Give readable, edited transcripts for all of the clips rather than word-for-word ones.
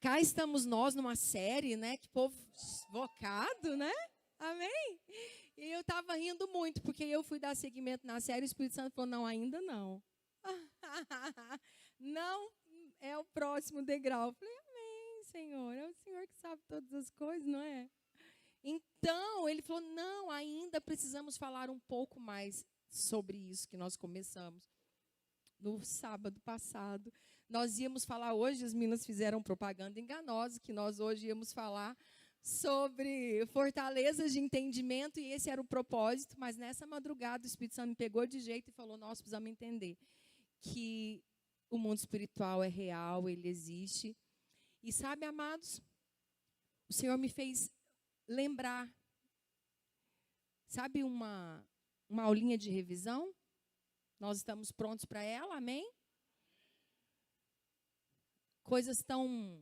Cá estamos nós numa série, né? Que povo vocado, né? Amém? E eu estava rindo muito, porque eu fui dar seguimento na série e o Espírito Santo falou, não, ainda não. Não é o próximo degrau. Eu falei, amém, Senhor. É o Senhor que sabe todas as coisas, não é? Então, ele falou, não, ainda precisamos falar um pouco mais sobre isso que nós começamos. No sábado passado, nós íamos falar hoje, as meninas fizeram propaganda enganosa, que nós hoje íamos falar sobre fortalezas de entendimento, e esse era o propósito, mas nessa madrugada o Espírito Santo me pegou de jeito e falou, nós precisamos entender que o mundo espiritual é real, ele existe. E sabe, amados, o Senhor me fez lembrar, sabe uma aulinha de revisão? Nós estamos prontos para ela, amém? Coisas tão...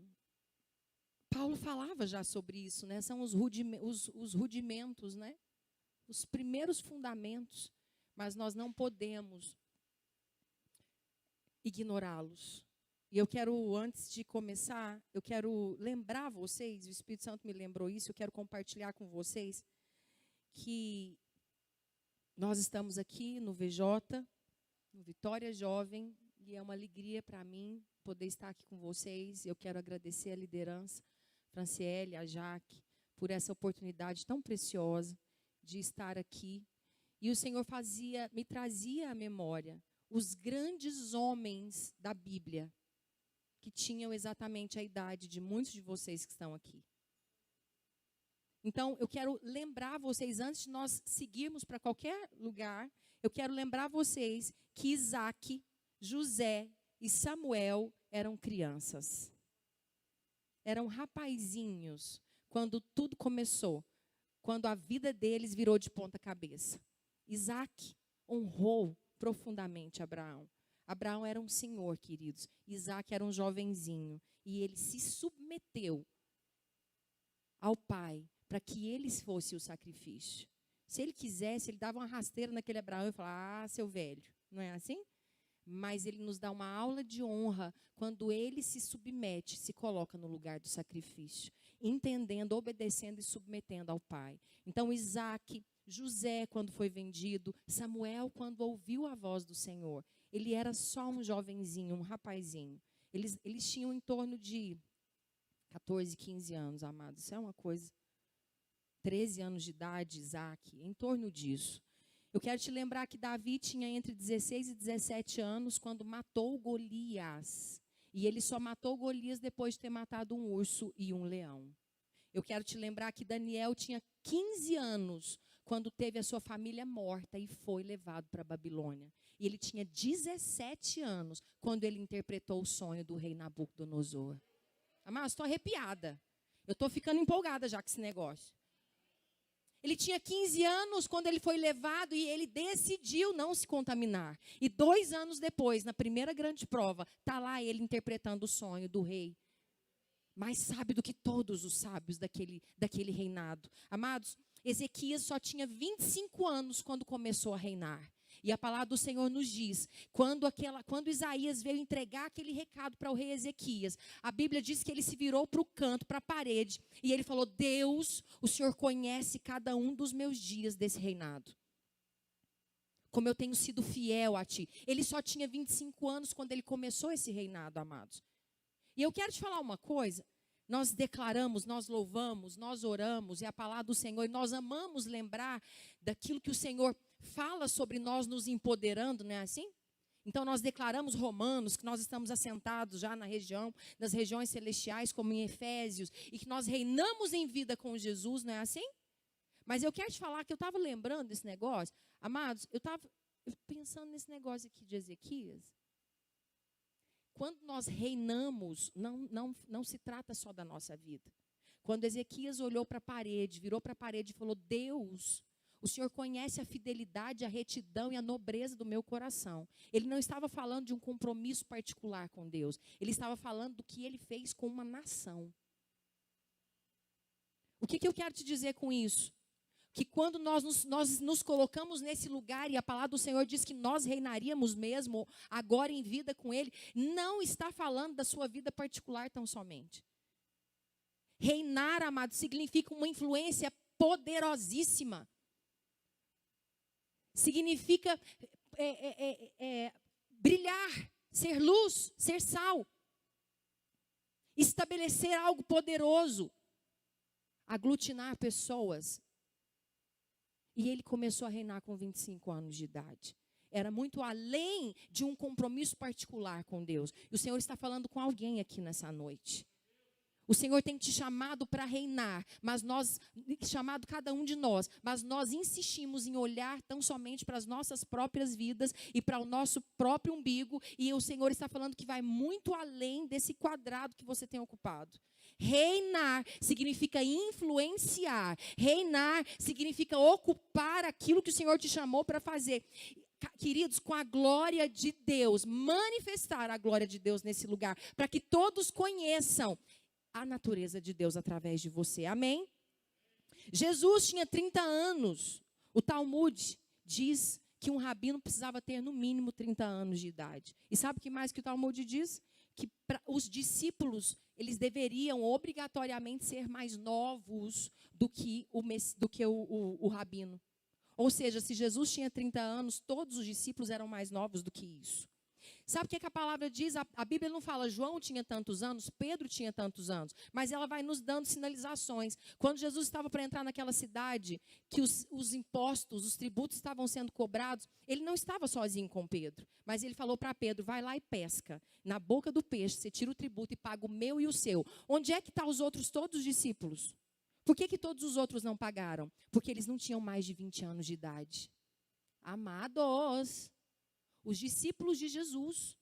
Paulo falava já sobre isso, né? São os rudimentos, né? Os primeiros fundamentos, mas nós não podemos ignorá-los. E eu quero, antes de começar, eu quero lembrar vocês, o Espírito Santo me lembrou isso, eu quero compartilhar com vocês, que nós estamos aqui no VJ, no Vitória Jovem, e é uma alegria para mim poder estar aqui com vocês. Eu quero agradecer a liderança, Franciele, a Jaque, por essa oportunidade tão preciosa de estar aqui. E o Senhor me trazia à memória os grandes homens da Bíblia, que tinham exatamente a idade de muitos de vocês que estão aqui. Então, eu quero lembrar vocês, antes de nós seguirmos para qualquer lugar, eu quero lembrar vocês que Isaac, José e Samuel eram crianças. Eram rapazinhos quando tudo começou, quando a vida deles virou de ponta cabeça. Isaac honrou profundamente Abraão. Abraão era um senhor, queridos. Isaac era um jovenzinho. E ele se submeteu ao pai para que ele fosse o sacrifício. Se ele quisesse, ele dava uma rasteira naquele Abraão e falava, seu velho, não é assim? Mas ele nos dá uma aula de honra quando ele se submete, se coloca no lugar do sacrifício, entendendo, obedecendo e submetendo ao pai. Então, Isaac, José, quando foi vendido, Samuel, quando ouviu a voz do Senhor, ele era só um jovenzinho, um rapazinho. Eles tinham em torno de 14, 15 anos, amados. Isso é uma coisa... 13 anos de idade, Isaac, em torno disso. Eu quero te lembrar que Davi tinha entre 16 e 17 anos quando matou Golias. E ele só matou Golias depois de ter matado um urso e um leão. Eu quero te lembrar que Daniel tinha 15 anos quando teve a sua família morta e foi levado para a Babilônia. E ele tinha 17 anos quando ele interpretou o sonho do rei Nabucodonosor. Amados, estou arrepiada. Eu estou ficando empolgada já com esse negócio. Ele tinha 15 anos quando ele foi levado e ele decidiu não se contaminar. E 2 anos depois, na primeira grande prova, está lá ele interpretando o sonho do rei. Mais sábio do que todos os sábios daquele reinado. Amados, Ezequias só tinha 25 anos quando começou a reinar. E a palavra do Senhor nos diz, quando Isaías veio entregar aquele recado para o rei Ezequias, a Bíblia diz que ele se virou para o canto, para a parede, e ele falou, Deus, o Senhor conhece cada um dos meus dias desse reinado. Como eu tenho sido fiel a ti. Ele só tinha 25 anos quando ele começou esse reinado, amados. E eu quero te falar uma coisa, nós declaramos, nós louvamos, nós oramos, é a palavra do Senhor, e nós amamos lembrar daquilo que o Senhor fala sobre nós nos empoderando, não é assim? Então nós declaramos Romanos, que nós estamos assentados já nas regiões celestiais, como em Efésios, e que nós reinamos em vida com Jesus, não é assim? Mas eu quero te falar que eu estava lembrando desse negócio, amados, eu estava pensando nesse negócio aqui de Ezequias. Quando nós reinamos, não se trata só da nossa vida. Quando Ezequias olhou para a parede, virou para a parede e falou, Deus, o Senhor conhece a fidelidade, a retidão e a nobreza do meu coração. Ele não estava falando de um compromisso particular com Deus. Ele estava falando do que ele fez com uma nação. O que eu quero te dizer com isso? Que quando nós nos colocamos nesse lugar e a palavra do Senhor diz que nós reinaríamos mesmo agora em vida com Ele, não está falando da sua vida particular tão somente. Reinar, amado, significa uma influência poderosíssima. Significa brilhar, ser luz, ser sal. Estabelecer algo poderoso. Aglutinar pessoas. E ele começou a reinar com 25 anos de idade. Era muito além de um compromisso particular com Deus. E o Senhor está falando com alguém aqui nessa noite. O Senhor tem te chamado para reinar, chamado cada um de nós, mas nós insistimos em olhar tão somente para as nossas próprias vidas e para o nosso próprio umbigo. E o Senhor está falando que vai muito além desse quadrado que você tem ocupado. Reinar significa influenciar. Reinar significa ocupar aquilo que o Senhor te chamou para fazer. Queridos, com a glória de Deus, manifestar a glória de Deus nesse lugar, para que todos conheçam a natureza de Deus através de você. Amém? Jesus tinha 30 anos. O Talmud diz que um rabino precisava ter no mínimo 30 anos de idade. E sabe o que mais que o Talmud diz? Que os discípulos, eles deveriam obrigatoriamente ser mais novos do que o rabino. Ou seja, se Jesus tinha 30 anos, todos os discípulos eram mais novos do que isso. Sabe o que a palavra diz? A Bíblia não fala João tinha tantos anos, Pedro tinha tantos anos, mas ela vai nos dando sinalizações. Quando Jesus estava para entrar naquela cidade, que os impostos, os tributos estavam sendo cobrados, ele não estava sozinho com Pedro, mas ele falou para Pedro, vai lá e pesca. Na boca do peixe, você tira o tributo e paga o meu e o seu. Onde é que estão os outros todos os discípulos? Por que todos os outros não pagaram? Porque eles não tinham mais de 20 anos de idade. Amados, os discípulos de Jesus.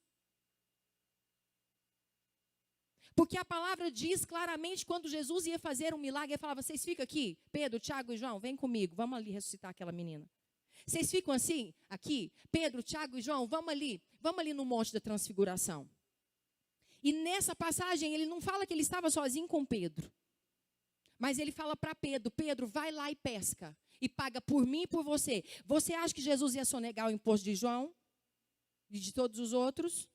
Porque a palavra diz claramente, quando Jesus ia fazer um milagre, ele falava, vocês ficam aqui, Pedro, Tiago e João, vem comigo, vamos ali ressuscitar aquela menina. Vocês ficam assim, aqui, Pedro, Tiago e João, vamos ali no Monte da Transfiguração. E nessa passagem, ele não fala que ele estava sozinho com Pedro. Mas ele fala para Pedro, Pedro, vai lá e pesca. E paga por mim e por você. Você acha que Jesus ia sonegar o imposto de João? E de todos os outros?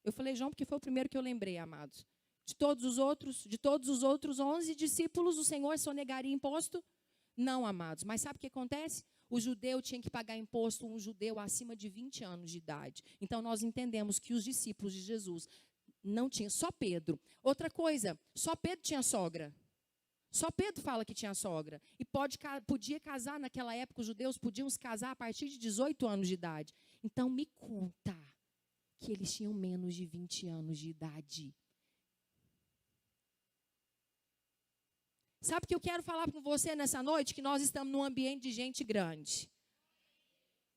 Eu falei João porque foi o primeiro que eu lembrei, amados. De todos os outros 11 discípulos, o Senhor sonegaria imposto? Não, amados. Mas sabe o que acontece? O judeu tinha que pagar imposto, um judeu acima de 20 anos de idade. Então nós entendemos que os discípulos de Jesus não tinham, só Pedro. Outra coisa, só Pedro tinha sogra. Só Pedro fala que tinha sogra. E podia casar, naquela época os judeus podiam se casar a partir de 18 anos de idade. Então me conta que eles tinham menos de 20 anos de idade. Sabe o que eu quero falar com você nessa noite? Que nós estamos num ambiente de gente grande.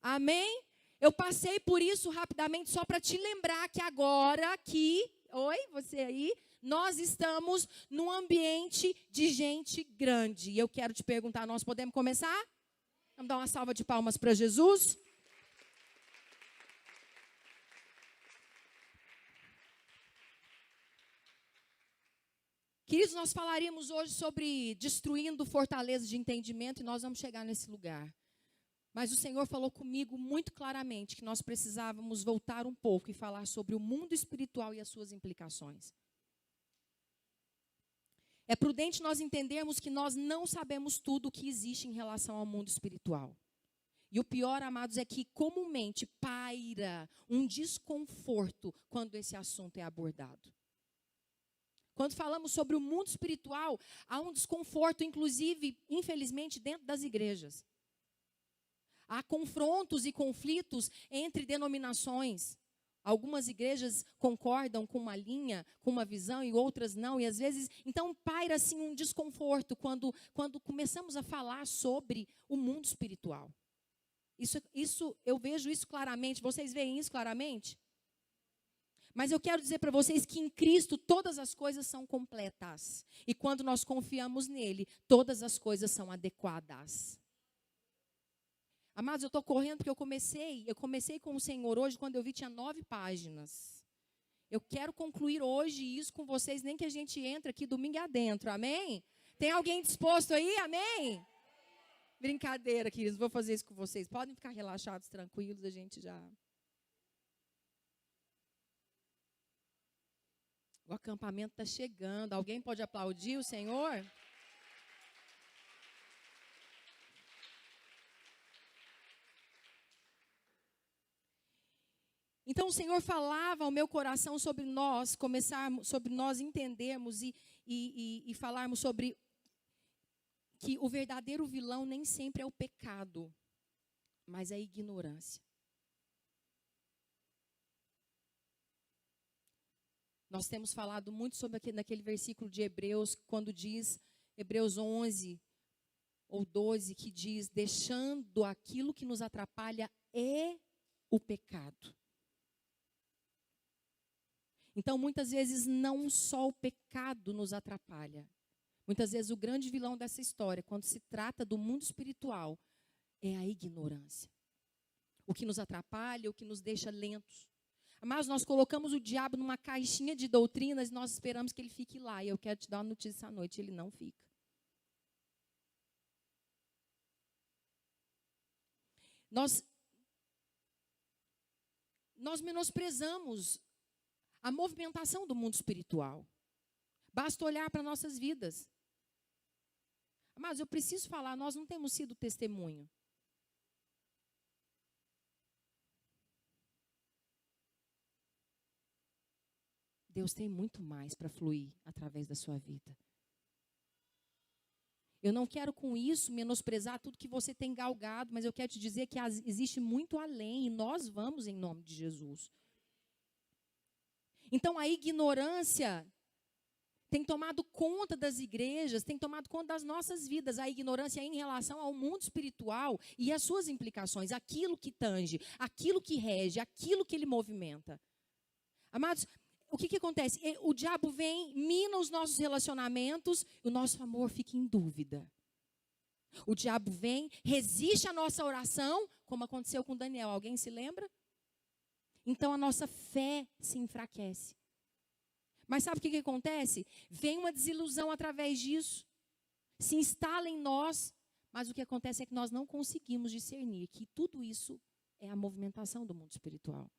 Amém? Eu passei por isso rapidamente só para te lembrar que agora aqui, oi, você aí, nós estamos num ambiente de gente grande. E eu quero te perguntar, nós podemos começar? Vamos dar uma salva de palmas para Jesus? Queridos, nós falaríamos hoje sobre destruindo fortalezas de entendimento e nós vamos chegar nesse lugar. Mas o Senhor falou comigo muito claramente que nós precisávamos voltar um pouco e falar sobre o mundo espiritual e as suas implicações. É prudente nós entendermos que nós não sabemos tudo o que existe em relação ao mundo espiritual. E o pior, amados, é que comumente paira um desconforto quando esse assunto é abordado. Quando falamos sobre o mundo espiritual, há um desconforto, inclusive, infelizmente, dentro das igrejas. Há confrontos e conflitos entre denominações. Algumas igrejas concordam com uma linha, com uma visão, e outras não. E às vezes, então paira assim um desconforto quando começamos a falar sobre o mundo espiritual. Isso eu vejo isso claramente. Vocês veem isso claramente? Mas eu quero dizer para vocês que em Cristo todas as coisas são completas. E quando nós confiamos nele, todas as coisas são adequadas. Amados, eu estou correndo porque eu comecei com o Senhor hoje, quando eu vi tinha 9 páginas. Eu quero concluir hoje isso com vocês, nem que a gente entre aqui domingo adentro, amém? Tem alguém disposto aí, amém? Brincadeira, queridos, vou fazer isso com vocês. Podem ficar relaxados, tranquilos, a gente já... O acampamento está chegando. Alguém pode aplaudir o Senhor? Então o Senhor falava ao meu coração sobre nós, sobre nós entendermos e falarmos sobre que o verdadeiro vilão nem sempre é o pecado, mas é a ignorância. Nós temos falado muito sobre naquele versículo de Hebreus, quando diz, Hebreus 11 ou 12, que diz, deixando aquilo que nos atrapalha é o pecado. Então, muitas vezes, não só o pecado nos atrapalha. Muitas vezes, o grande vilão dessa história, quando se trata do mundo espiritual, é a ignorância. O que nos atrapalha, o que nos deixa lentos. Mas nós colocamos o diabo numa caixinha de doutrinas e nós esperamos que ele fique lá. E eu quero te dar uma notícia essa noite, ele não fica. Nós menosprezamos a movimentação do mundo espiritual. Basta olhar para nossas vidas. Mas eu preciso falar, nós não temos sido testemunho. Deus tem muito mais para fluir através da sua vida. Eu não quero com isso menosprezar tudo que você tem galgado, mas eu quero te dizer que existe muito além e nós vamos em nome de Jesus. Então a ignorância tem tomado conta das igrejas, tem tomado conta das nossas vidas. A ignorância em relação ao mundo espiritual e as suas implicações, aquilo que tange, aquilo que rege, aquilo que ele movimenta. Amados, o que acontece? O diabo vem, mina os nossos relacionamentos e o nosso amor fica em dúvida. O diabo vem, resiste à nossa oração, como aconteceu com Daniel. Alguém se lembra? Então a nossa fé se enfraquece. Mas sabe o que acontece? Vem uma desilusão através disso. Se instala em nós. Mas o que acontece é que nós não conseguimos discernir que tudo isso é a movimentação do mundo espiritual.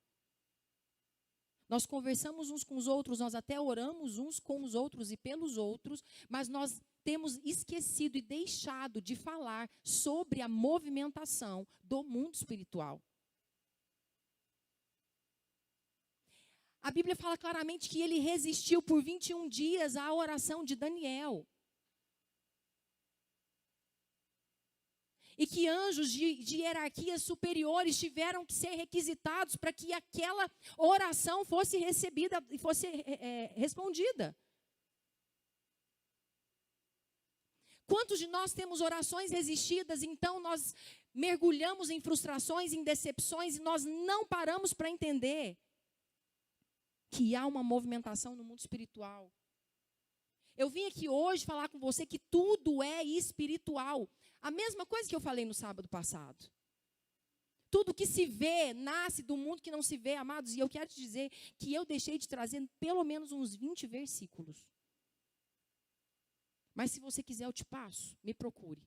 Nós conversamos uns com os outros, nós até oramos uns com os outros e pelos outros, mas nós temos esquecido e deixado de falar sobre a movimentação do mundo espiritual. A Bíblia fala claramente que ele resistiu por 21 dias à oração de Daniel. E que anjos de hierarquias superiores tiveram que ser requisitados para que aquela oração fosse recebida e fosse respondida. Quantos de nós temos orações resistidas, então nós mergulhamos em frustrações, em decepções, e nós não paramos para entender que há uma movimentação no mundo espiritual. Eu vim aqui hoje falar com você que tudo é espiritual. A mesma coisa que eu falei no sábado passado. Tudo que se vê, nasce do mundo que não se vê, amados. E eu quero te dizer que eu deixei de trazer pelo menos uns 20 versículos. Mas se você quiser, eu te passo. Me procure.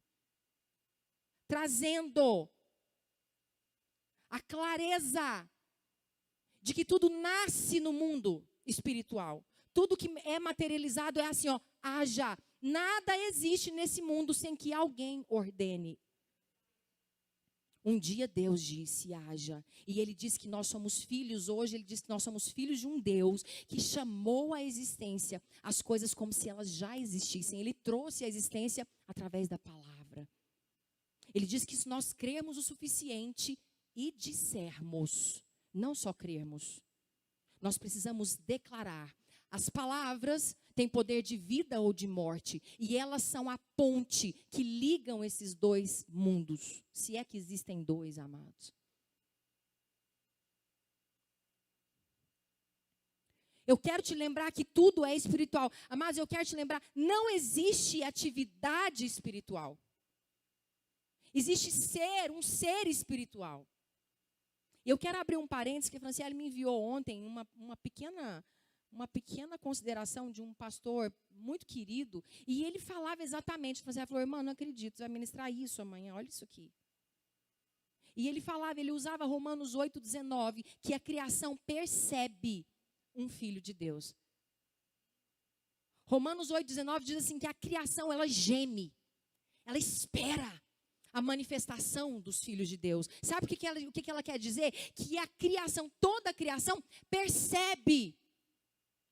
Trazendo a clareza de que tudo nasce no mundo espiritual. Tudo que é materializado é assim, ó, haja. Nada existe nesse mundo sem que alguém ordene. Um dia Deus disse, haja. E ele diz que nós somos filhos, hoje ele diz que nós somos filhos de um Deus que chamou à existência as coisas como se elas já existissem. Ele trouxe a existência através da palavra. Ele diz que se nós crermos o suficiente e dissermos, não só crermos, nós precisamos declarar. As palavras têm poder de vida ou de morte. E elas são a ponte que ligam esses dois mundos. Se é que existem dois, amados. Eu quero te lembrar que tudo é espiritual. Amados, eu quero te lembrar, não existe atividade espiritual. Existe um ser espiritual. Eu quero abrir um parênteses que a Franciele me enviou ontem uma pequena consideração de um pastor muito querido, e ele falava exatamente, ele falou, irmã, não acredito, você vai ministrar isso amanhã, olha isso aqui. E ele usava Romanos 8:19, que a criação percebe um filho de Deus. Romanos 8,19 diz assim que a criação, ela geme, ela espera a manifestação dos filhos de Deus. Sabe o que ela quer dizer? Que a criação, toda a criação, percebe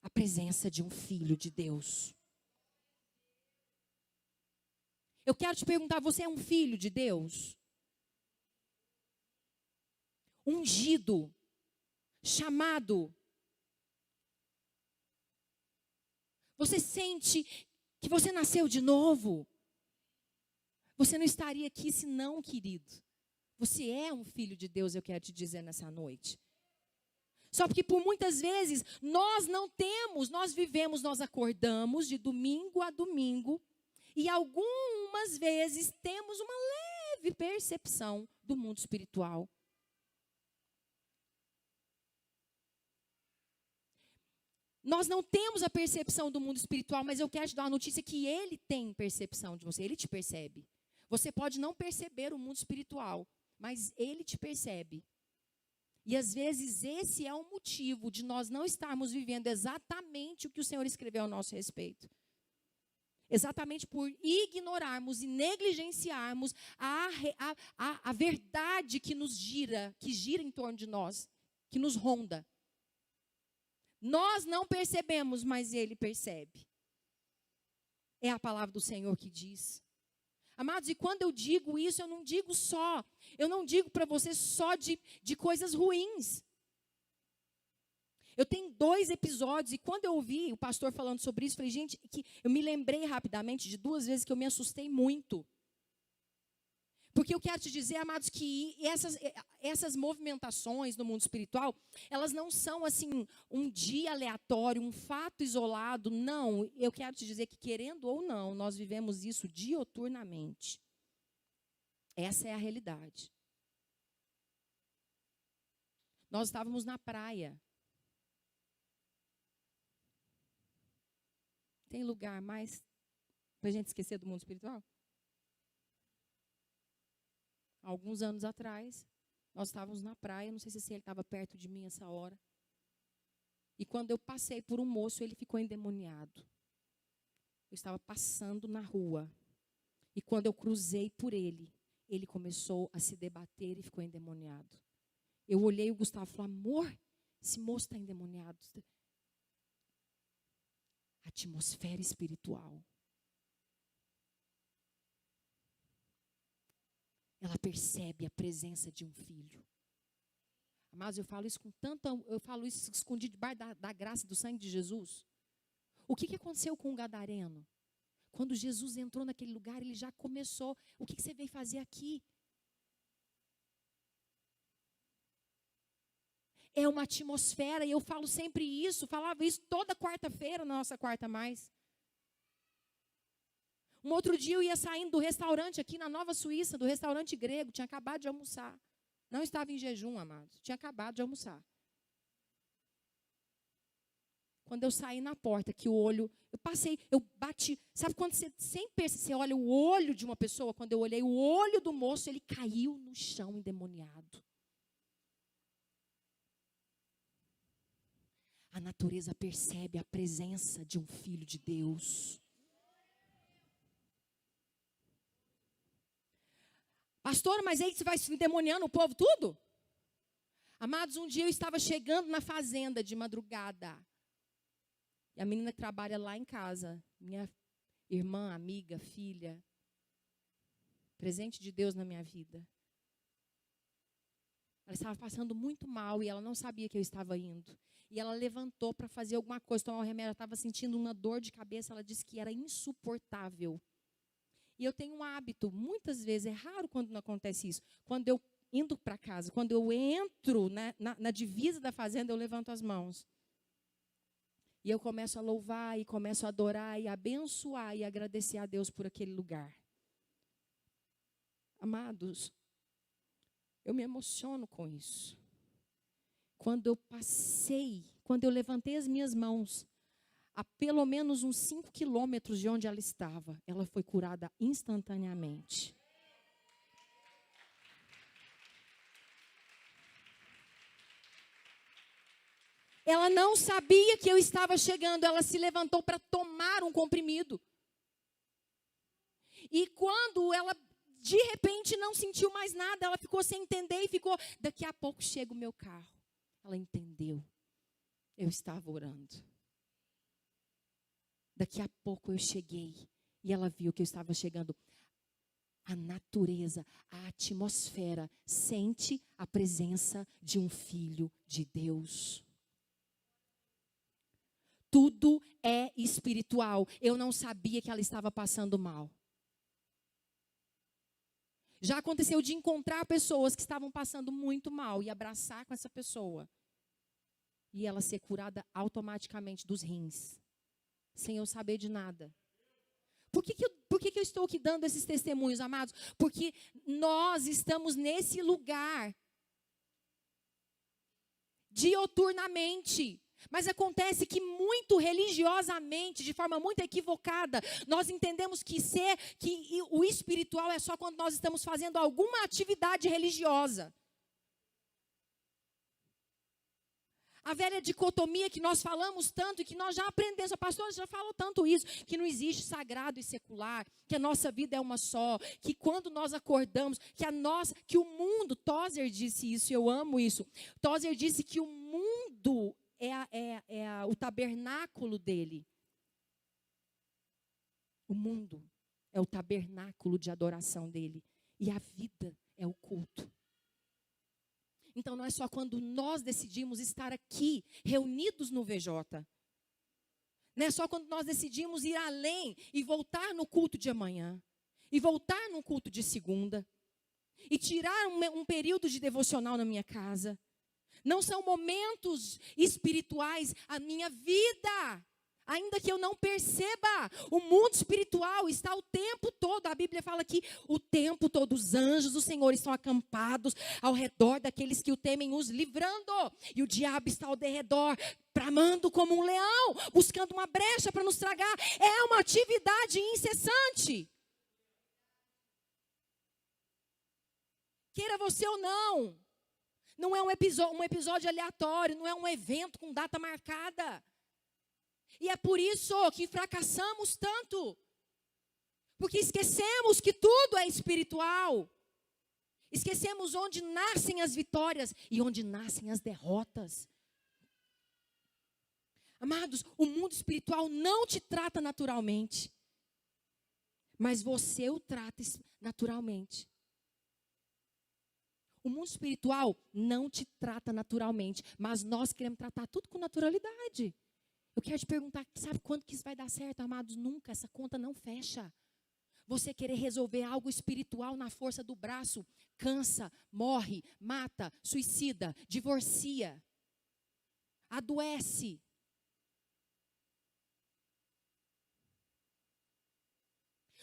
a presença de um filho de Deus. Eu quero te perguntar, você é um filho de Deus? Ungido, chamado. Você sente que você nasceu de novo? Você não estaria aqui se não, querido. Você é um filho de Deus, eu quero te dizer nessa noite. Só porque por muitas vezes nós não temos, nós vivemos, nós acordamos de domingo a domingo e algumas vezes temos uma leve percepção do mundo espiritual. Nós não temos a percepção do mundo espiritual, mas eu quero te dar uma notícia que ele tem percepção de você, ele te percebe. Você pode não perceber o mundo espiritual, mas ele te percebe. E às vezes esse é o motivo de nós não estarmos vivendo exatamente o que o Senhor escreveu a nosso respeito. Exatamente por ignorarmos e negligenciarmos a verdade que nos gira, que gira em torno de nós, que nos ronda. Nós não percebemos, mas ele percebe. É a palavra do Senhor que diz. Amados, e quando eu digo isso, eu não digo para você só de coisas ruins. Eu tenho 2 episódios, e quando eu ouvi o pastor falando sobre isso, falei, gente, que eu me lembrei rapidamente de 2 vezes que eu me assustei muito. Porque eu quero te dizer, amados, que essas movimentações no mundo espiritual, elas não são assim um dia aleatório, um fato isolado. Não, eu quero te dizer que querendo ou não, nós vivemos isso dioturnamente. Essa é a realidade. Nós estávamos na praia. Tem lugar mais para a gente esquecer do mundo espiritual? Alguns anos atrás, nós estávamos na praia, não sei se ele estava perto de mim essa hora. E quando eu passei por um moço, ele ficou endemoniado. Eu estava passando na rua. E quando eu cruzei por ele, ele começou a se debater e ficou endemoniado. Eu olhei o Gustavo e falei, amor, esse moço está endemoniado. Atmosfera espiritual. Ela percebe a presença de um filho. Mas eu falo isso escondido debaixo da graça e do sangue de Jesus. O que aconteceu com o gadareno? Quando Jesus entrou naquele lugar, ele já começou. O que você veio fazer aqui? É uma atmosfera, e eu falo sempre isso, falava isso toda quarta-feira na nossa Quarta Mais. Um outro dia eu ia saindo do restaurante aqui na Nova Suíça, do restaurante grego, tinha acabado de almoçar. Não estava em jejum, amados, tinha acabado de almoçar. Quando eu saí na porta, que o olho, eu bati, sabe quando você olha o olho de uma pessoa? Quando eu olhei o olho do moço, ele caiu no chão endemoniado. A natureza percebe a presença de um filho de Deus. Pastor, mas aí você vai se endemoniando o povo tudo? Amados, um dia eu estava chegando na fazenda de madrugada. E a menina que trabalha lá em casa, minha irmã, amiga, filha, presente de Deus na minha vida. Ela estava passando muito mal e ela não sabia que eu estava indo. E ela levantou para fazer alguma coisa, tomar um remédio. Ela estava sentindo uma dor de cabeça, ela disse que era insuportável. E eu tenho um hábito, muitas vezes, é raro quando não acontece isso. Quando eu indo para casa, quando eu entro na divisa da fazenda, eu levanto as mãos. E eu começo a louvar, e começo a adorar, e abençoar, e agradecer a Deus por aquele lugar. Amados, eu me emociono com isso. Quando eu levantei as minhas mãos, a pelo menos uns 5 quilômetros de onde ela estava, ela foi curada instantaneamente. Ela não sabia que eu estava chegando. Ela se levantou para tomar um comprimido. E quando ela, de repente, não sentiu mais nada, ela ficou sem entender e ficou, daqui a pouco chega o meu carro. Ela entendeu. Eu estava orando. Daqui a pouco eu cheguei. E ela viu que eu estava chegando. A natureza, a atmosfera sente a presença de um filho de Deus. Tudo é espiritual. Eu não sabia que ela estava passando mal. Já aconteceu de encontrar pessoas que estavam passando muito mal e abraçar com essa pessoa. E ela ser curada automaticamente dos rins, sem eu saber de nada. Por que eu estou aqui dando esses testemunhos, amados? Porque nós estamos nesse lugar dioturnamente. Mas acontece que muito religiosamente, de forma muito equivocada, nós entendemos que o espiritual é só quando nós estamos fazendo alguma atividade religiosa. A velha dicotomia que nós falamos tanto e que nós já aprendemos, a pastora já falou tanto isso, que não existe sagrado e secular, que a nossa vida é uma só, que quando nós acordamos, que o mundo, Tozer disse isso, eu amo isso, Tozer disse que o mundo é o tabernáculo dele. O mundo é o tabernáculo de adoração dele. E a vida é o culto. Então não é só quando nós decidimos estar aqui, reunidos no VJ. Não é só quando nós decidimos ir além e voltar no culto de amanhã. E voltar no culto de segunda. E tirar um período de devocional na minha casa. Não são momentos espirituais a minha vida. Ainda que eu não perceba, o mundo espiritual está o tempo todo. A Bíblia fala que o tempo todo os anjos do Senhor estão acampados ao redor daqueles que o temem, os livrando. E o diabo está ao derredor, bramando como um leão, buscando uma brecha para nos tragar. É uma atividade incessante. Queira você ou não. Não é um episódio aleatório, não é um evento com data marcada. E é por isso que fracassamos tanto. Porque esquecemos que tudo é espiritual. Esquecemos onde nascem as vitórias e onde nascem as derrotas. Amados, o mundo espiritual não te trata naturalmente. Mas você o trata naturalmente. O mundo espiritual não te trata naturalmente, mas nós queremos tratar tudo com naturalidade. Eu quero te perguntar, sabe quando que isso vai dar certo, amados? Nunca, essa conta não fecha. Você querer resolver algo espiritual na força do braço, cansa, morre, mata, suicida, divorcia, adoece.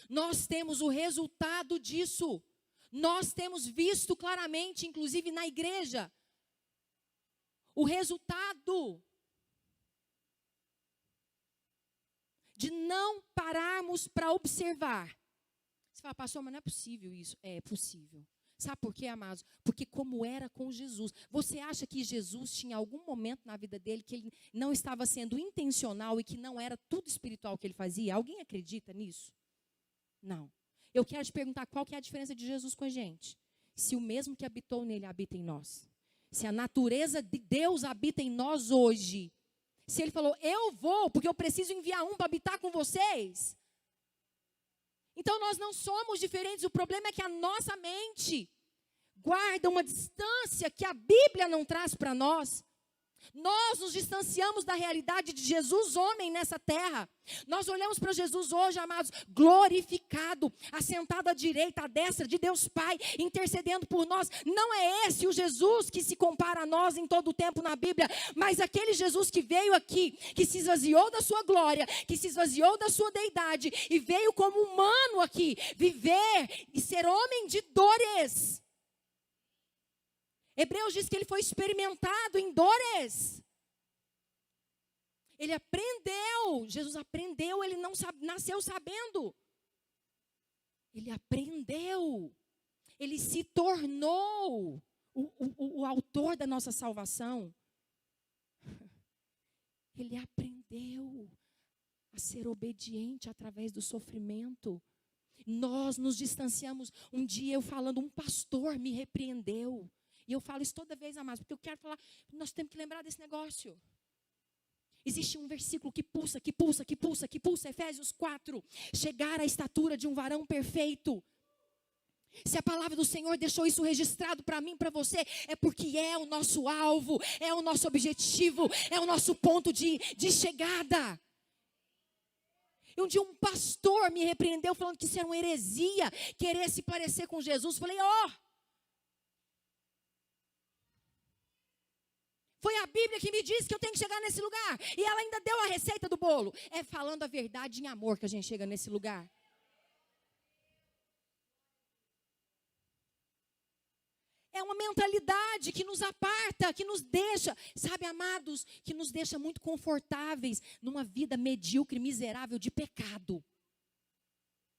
Nós temos o resultado disso. Nós temos visto claramente, inclusive na igreja, o resultado de não pararmos para observar. Você fala, pastor, mas não é possível isso. É possível. Sabe por quê, amados? Porque como era com Jesus. Você acha que Jesus tinha algum momento na vida dele que ele não estava sendo intencional e que não era tudo espiritual que ele fazia? Alguém acredita nisso? Não. Eu quero te perguntar qual que é a diferença de Jesus com a gente. Se o mesmo que habitou nele habita em nós. Se a natureza de Deus habita em nós hoje. Se ele falou, eu vou, porque eu preciso enviar um para habitar com vocês. Então nós não somos diferentes. O problema é que a nossa mente guarda uma distância que a Bíblia não traz para nós. Nós nos distanciamos da realidade de Jesus, homem, nessa terra. Nós olhamos para Jesus hoje, amados, glorificado, assentado à direita, à destra de Deus Pai, intercedendo por nós. Não é esse o Jesus que se compara a nós em todo o tempo na Bíblia, mas aquele Jesus que veio aqui, que se esvaziou da sua glória, que se esvaziou da sua deidade e veio como humano aqui, viver e ser homem de dores. Hebreus diz que ele foi experimentado em dores. Ele aprendeu. Jesus aprendeu, ele não nasceu sabendo. Ele aprendeu. Ele se tornou o autor da nossa salvação. Ele aprendeu a ser obediente através do sofrimento. Nós nos distanciamos. Um dia eu falando, um pastor me repreendeu. E eu falo isso toda vez, amados, porque eu quero falar, nós temos que lembrar desse negócio. Existe um versículo que pulsa, Efésios 4. Chegar à estatura de um varão perfeito. Se a palavra do Senhor deixou isso registrado para mim, para você, é porque é o nosso alvo, é o nosso objetivo, é o nosso ponto de chegada. E um dia um pastor me repreendeu falando que isso era uma heresia, querer se parecer com Jesus. Falei, foi a Bíblia que me disse que eu tenho que chegar nesse lugar. E ela ainda deu a receita do bolo. É falando a verdade em amor que a gente chega nesse lugar. É uma mentalidade que nos aparta, que nos deixa, sabe, amados, que nos deixa muito confortáveis numa vida medíocre, miserável de pecado,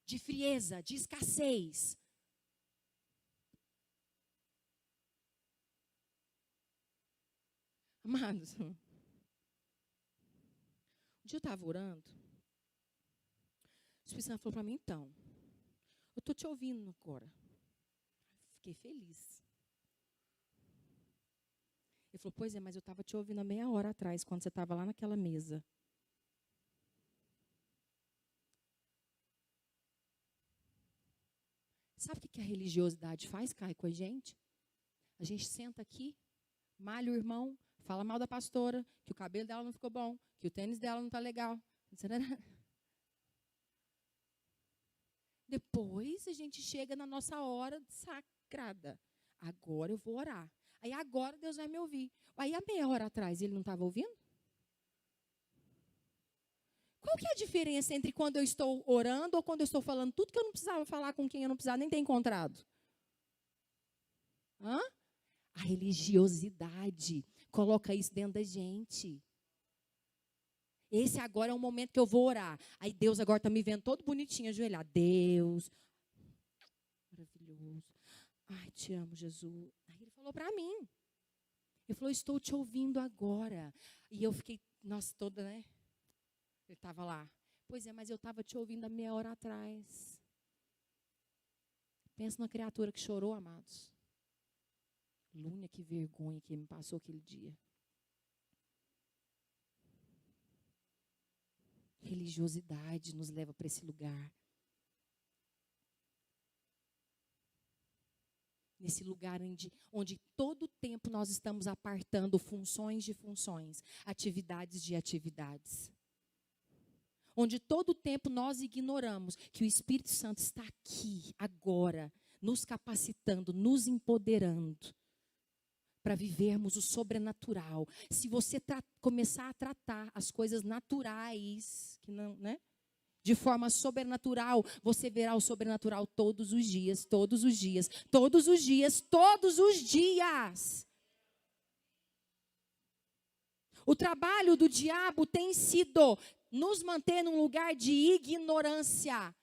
de frieza, de escassez. Amados, um dia eu estava orando, o Espírito Santo falou para mim, então, eu estou te ouvindo agora. Fiquei feliz. Ele falou, pois é, mas eu estava te ouvindo há meia hora atrás, quando você estava lá naquela mesa. Sabe o que a religiosidade faz, Caio, com a gente? A gente senta aqui, malha o irmão, fala mal da pastora, que o cabelo dela não ficou bom, que o tênis dela não está legal. Depois a gente chega na nossa hora sagrada. Agora eu vou orar. Aí agora Deus vai me ouvir. Aí há meia hora atrás ele não estava ouvindo? Qual que é a diferença entre quando eu estou orando ou quando eu estou falando tudo que eu não precisava falar com quem eu não precisava nem ter encontrado? A religiosidade coloca isso dentro da gente. Esse agora é o momento que eu vou orar. Aí Deus agora está me vendo todo bonitinho, ajoelhado. Deus, maravilhoso. Ai, te amo, Jesus. Aí ele falou para mim. Ele falou, estou te ouvindo agora. E eu fiquei, nossa, toda, né? Ele estava lá. Pois é, mas eu estava te ouvindo há meia hora atrás. Pensa numa criatura que chorou, amados. Lúnia, que vergonha que me passou aquele dia. Religiosidade nos leva para esse lugar. Nesse lugar onde todo o tempo nós estamos apartando funções de funções, atividades de atividades. Onde todo o tempo nós ignoramos que o Espírito Santo está aqui, agora, nos capacitando, nos empoderando para vivermos o sobrenatural. Se você começar a tratar as coisas naturais, que não, né? De forma sobrenatural, você verá o sobrenatural todos os dias, todos os dias, todos os dias, todos os dias. O trabalho do diabo tem sido nos manter num lugar de ignorância.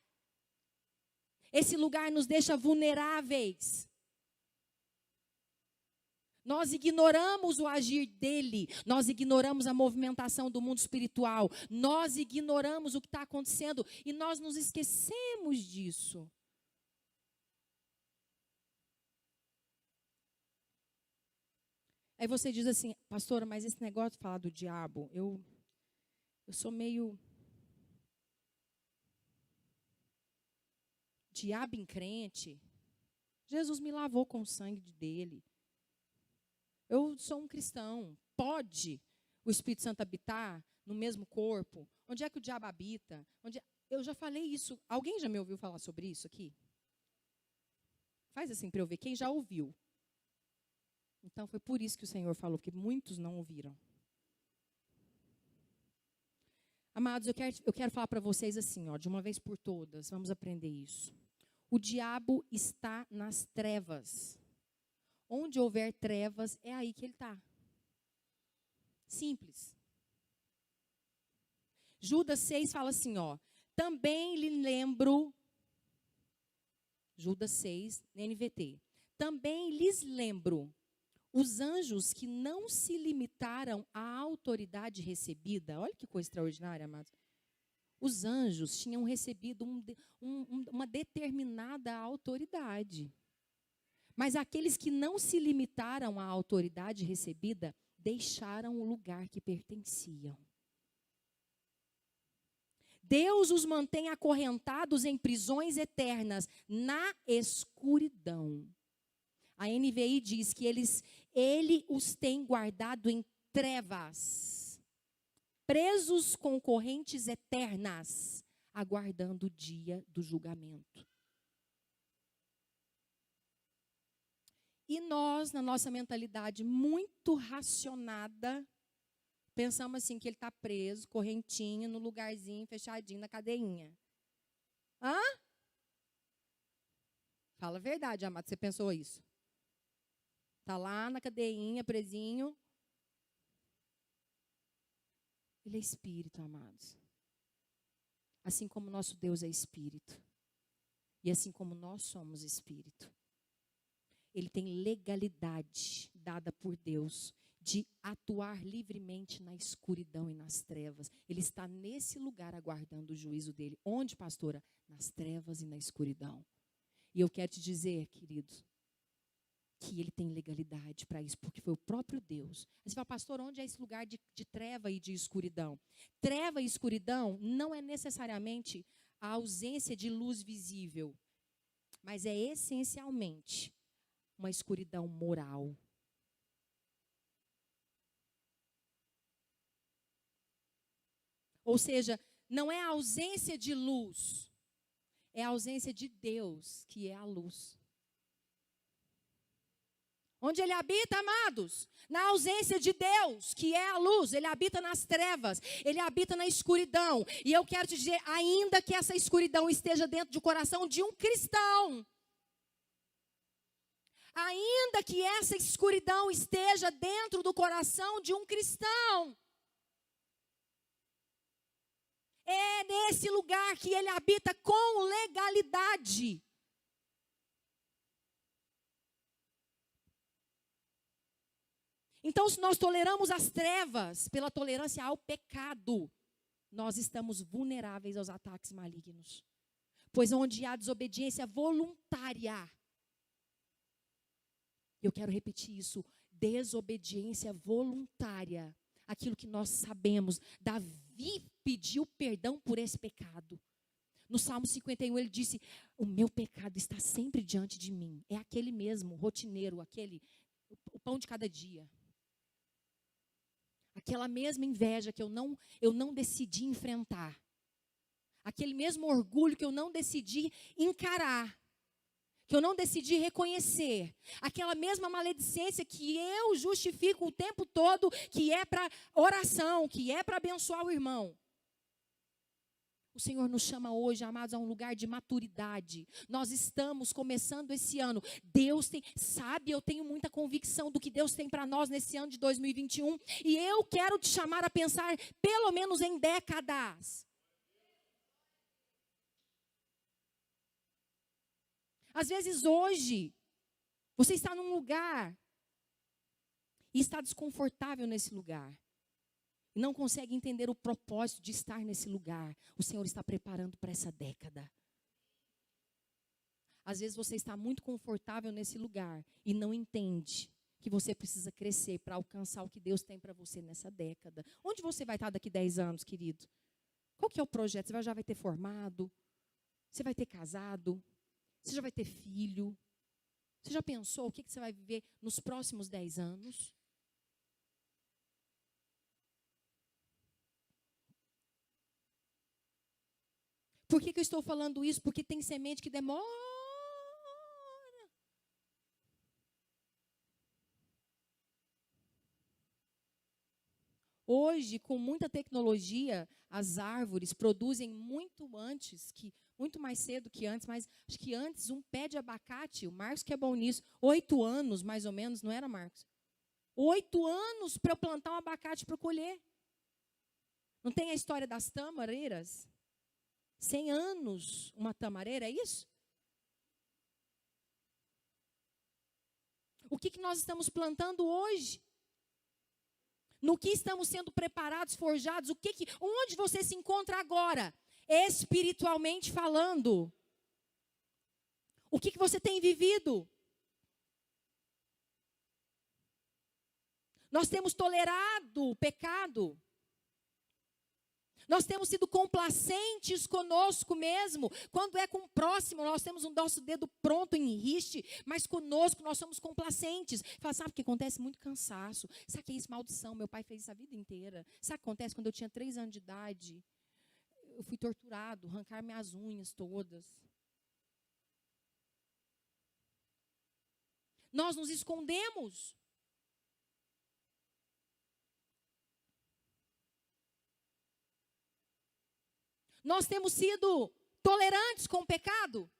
Esse lugar nos deixa vulneráveis. Nós ignoramos o agir dele, nós ignoramos a movimentação do mundo espiritual, nós ignoramos o que está acontecendo e nós nos esquecemos disso. Aí você diz assim, pastora, mas esse negócio de falar do diabo, eu sou meio diabo encrente. Jesus me lavou com o sangue dele. Eu sou um cristão. Pode o Espírito Santo habitar no mesmo corpo? Onde é que o diabo habita? Eu já falei isso. Alguém já me ouviu falar sobre isso aqui? Faz assim para eu ver. Quem já ouviu? Então foi por isso que o Senhor falou, porque muitos não ouviram. Amados, eu quero falar para vocês assim, de uma vez por todas. Vamos aprender isso. O diabo está nas trevas. Onde houver trevas, é aí que ele está. Simples. Judas 6 fala assim, também lhe lembro, Judas 6, NVT, também lhes lembro Os anjos que não se limitaram à autoridade recebida, olha que coisa extraordinária, amados. Os anjos tinham recebido uma determinada autoridade. Mas aqueles que não se limitaram à autoridade recebida, deixaram o lugar que pertenciam. Deus os mantém acorrentados em prisões eternas, na escuridão. A NVI diz que ele os tem guardado em trevas, presos com correntes eternas, aguardando o dia do julgamento. E nós, na nossa mentalidade muito racionada, pensamos assim, que ele está preso, correntinho, no lugarzinho, fechadinho, na cadeinha. Hã? Fala a verdade, amado, você pensou isso? Está lá na cadeinha, presinho. Ele é espírito, amados. Assim como nosso Deus é espírito. E assim como nós somos espírito. Ele tem legalidade dada por Deus de atuar livremente na escuridão e nas trevas. Ele está nesse lugar aguardando o juízo dele. Onde, pastora? Nas trevas e na escuridão. E eu quero te dizer, queridos, que ele tem legalidade para isso, porque foi o próprio Deus. Aí você fala, pastor, onde é esse lugar de treva e de escuridão? Treva e escuridão não é necessariamente a ausência de luz visível, mas é essencialmente uma escuridão moral. Ou seja, não é a ausência de luz, é a ausência de Deus, que é a luz. Onde ele habita, amados? Na ausência de Deus, que é a luz. Ele habita nas trevas, ele habita na escuridão. E eu quero te dizer, ainda que essa escuridão esteja dentro do coração de um cristão, ainda que essa escuridão esteja dentro do coração de um cristão, é nesse lugar que ele habita com legalidade. Então, se nós toleramos as trevas pela tolerância ao pecado, nós estamos vulneráveis aos ataques malignos. Pois onde há desobediência voluntária, eu quero repetir isso, desobediência voluntária, aquilo que nós sabemos, Davi pediu perdão por esse pecado. No Salmo 51 ele disse, o meu pecado está sempre diante de mim. É aquele mesmo, rotineiro, o pão de cada dia. Aquela mesma inveja que eu não decidi enfrentar. Aquele mesmo orgulho que eu não decidi encarar. Que eu não decidi reconhecer. Aquela mesma maledicência que eu justifico o tempo todo, que é para oração, que é para abençoar o irmão. O Senhor nos chama hoje, amados, a um lugar de maturidade. Nós estamos começando esse ano. Deus tem, sabe, eu tenho muita convicção do que Deus tem para nós nesse ano de 2021. E eu quero te chamar a pensar pelo menos em décadas. Às vezes hoje, você está num lugar e está desconfortável nesse lugar. E não consegue entender o propósito de estar nesse lugar. O Senhor está preparando para essa década. Às vezes você está muito confortável nesse lugar e não entende que você precisa crescer para alcançar o que Deus tem para você nessa década. Onde você vai estar daqui 10 anos, querido? Qual que é o projeto? Você já vai ter formado? Você vai ter casado? Você já vai ter filho? Você já pensou o que você vai viver nos próximos 10 anos? Por que eu estou falando isso? Porque tem semente que demora. Hoje, com muita tecnologia, as árvores produzem muito mais cedo que antes, mas acho que antes um pé de abacate, o Marcos que é bom nisso, 8 anos mais ou menos, não era, Marcos? 8 anos para eu plantar um abacate para colher. Não tem a história das tamareiras? 100 anos uma tamareira, é isso? O que nós estamos plantando hoje? No que estamos sendo preparados, forjados? Onde você se encontra agora? Espiritualmente falando. O que você tem vivido? Nós temos tolerado o pecado. Nós temos sido complacentes conosco mesmo. Quando é com o próximo, nós temos o nosso dedo pronto em riste, mas conosco nós somos complacentes. Fala, sabe o que acontece? Muito cansaço. Sabe o que é isso? Maldição. Meu pai fez isso a vida inteira. Sabe o que acontece? Quando eu tinha 3 anos de idade, eu fui torturado, arrancar minhas unhas todas. Nós nos escondemos. Nós temos sido tolerantes com o pecado.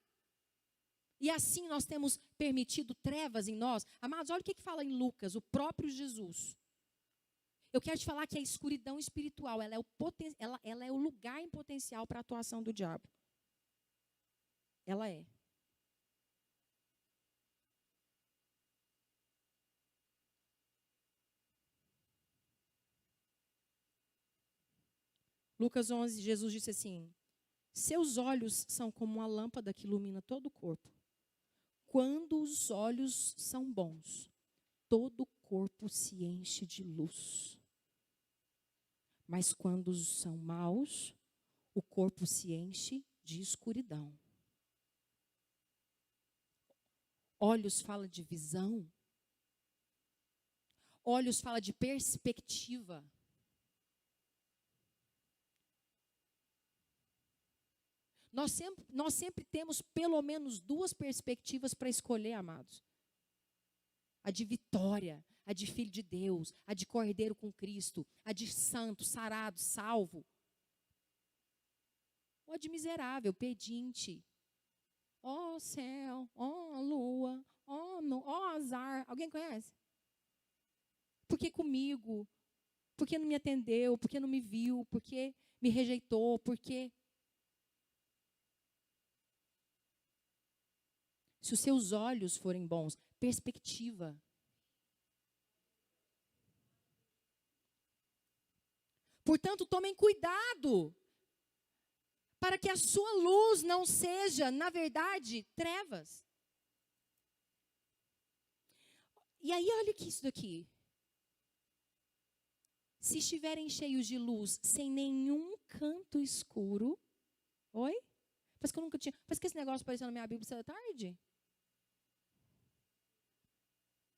E assim nós temos permitido trevas em nós. Amados, olha o que fala em Lucas, o próprio Jesus. Eu quero te falar que a escuridão espiritual, ela é o lugar em potencial para a atuação do diabo. Ela é. Lucas 11, Jesus disse assim: seus olhos são como uma lâmpada que ilumina todo o corpo. Quando os olhos são bons, todo o corpo se enche de luz. Mas quando são maus, o corpo se enche de escuridão. Olhos fala de visão. Olhos fala de perspectiva. Nós sempre temos pelo menos 2 perspectivas para escolher, amados. A de vitória, a de filho de Deus, a de cordeiro com Cristo, a de santo, sarado, salvo. Ou a de miserável, pedinte. Ó céu, ó lua, ó azar. Alguém conhece? Por que comigo? Por que não me atendeu? Por que não me viu? Por que me rejeitou? Por que... Se os seus olhos forem bons, perspectiva. Portanto, tomem cuidado para que a sua luz não seja, na verdade, trevas. E aí, olha que isso daqui. Se estiverem cheios de luz, sem nenhum canto escuro. Oi? Parece que eu nunca tinha. Parece que esse negócio apareceu na minha Bíblia essa tarde.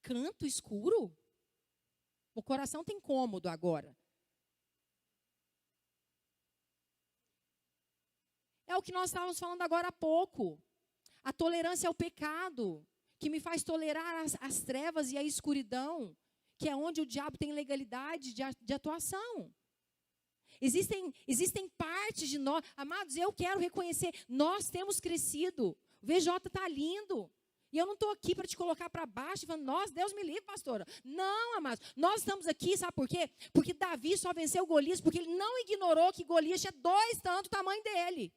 Canto escuro? O coração tem cômodo agora. É o que nós estávamos falando agora há pouco. A tolerância ao pecado, que me faz tolerar as trevas e a escuridão, que é onde o diabo tem legalidade de atuação. Existem partes de nós. Amados, eu quero reconhecer, nós temos crescido. O VJ está lindo. E eu não estou aqui para te colocar para baixo e falando, nossa, Deus me livre, pastora. Não, amados, nós estamos aqui, sabe por quê? Porque Davi só venceu Golias porque ele não ignorou que Golias tinha 2 tanto o tamanho dele.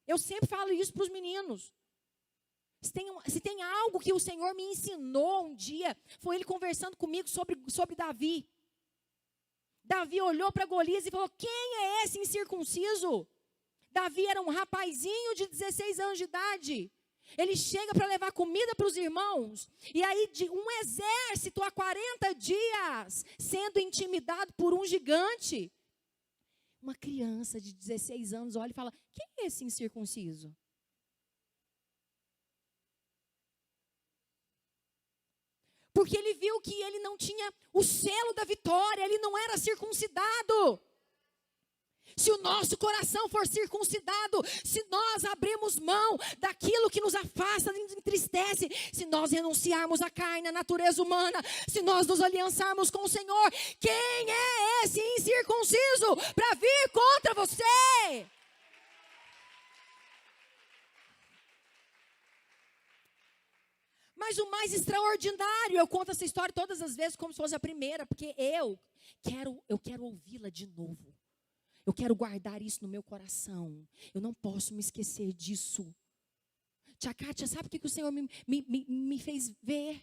Eu sempre falo isso para os meninos. Se tem algo que o Senhor me ensinou um dia, foi ele conversando comigo sobre Davi. Davi olhou para Golias e falou, quem é esse incircunciso? Davi era um rapazinho de 16 anos de idade. Ele chega para levar comida para os irmãos. E aí de um exército há 40 dias sendo intimidado por um gigante. Uma criança de 16 anos olha e fala, quem é esse incircunciso? Porque ele viu que ele não tinha o selo da vitória, ele não era circuncidado. Se o nosso coração for circuncidado, se nós abrirmos mão daquilo que nos afasta, nos entristece, se nós renunciarmos à carne, à natureza humana, se nós nos aliançarmos com o Senhor, quem é esse incircunciso para vir contra você? Mas o mais extraordinário, eu conto essa história todas as vezes como se fosse a primeira, porque eu quero ouvi-la de novo. Eu quero guardar isso no meu coração. Eu não posso me esquecer disso. Tia Kátia, sabe o que o Senhor me fez ver?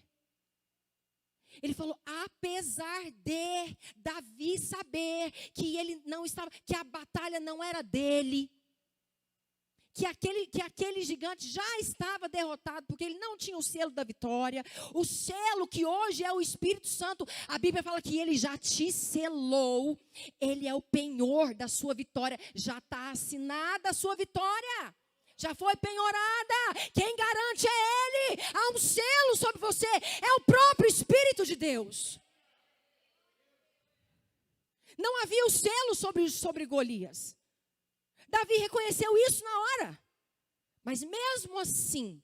Ele falou, apesar de Davi saber que ele não estava, que a batalha não era dele, que aquele gigante já estava derrotado, porque ele não tinha o selo da vitória, o selo que hoje é o Espírito Santo, a Bíblia fala que ele já te selou, ele é o penhor da sua vitória, já está assinada a sua vitória, já foi penhorada, quem garante é ele, há um selo sobre você, é o próprio Espírito de Deus. Não havia o selo sobre Golias. Davi reconheceu isso na hora. Mas mesmo assim,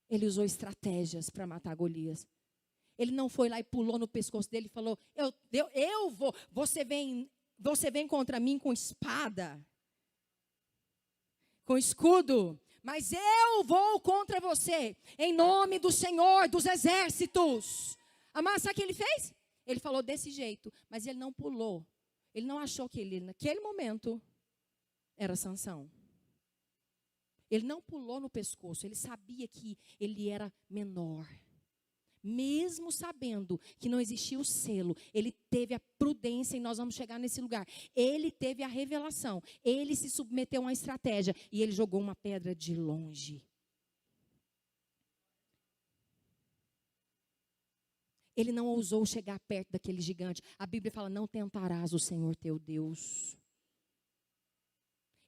ele usou estratégias para matar Golias. Ele não foi lá e pulou no pescoço dele e falou, eu vou, você vem contra mim com espada, com escudo, mas eu vou contra você, em nome do Senhor dos exércitos. Amado, sabe o que ele fez? Ele falou desse jeito, mas ele não pulou. Ele não achou que ele, naquele momento, era Sansão. Ele não pulou no pescoço, ele sabia que ele era menor. Mesmo sabendo que não existia o selo, ele teve a prudência, e nós vamos chegar nesse lugar. Ele teve a revelação, ele se submeteu a uma estratégia, e ele jogou uma pedra de longe. Ele não ousou chegar perto daquele gigante. A Bíblia fala, não tentarás o Senhor teu Deus.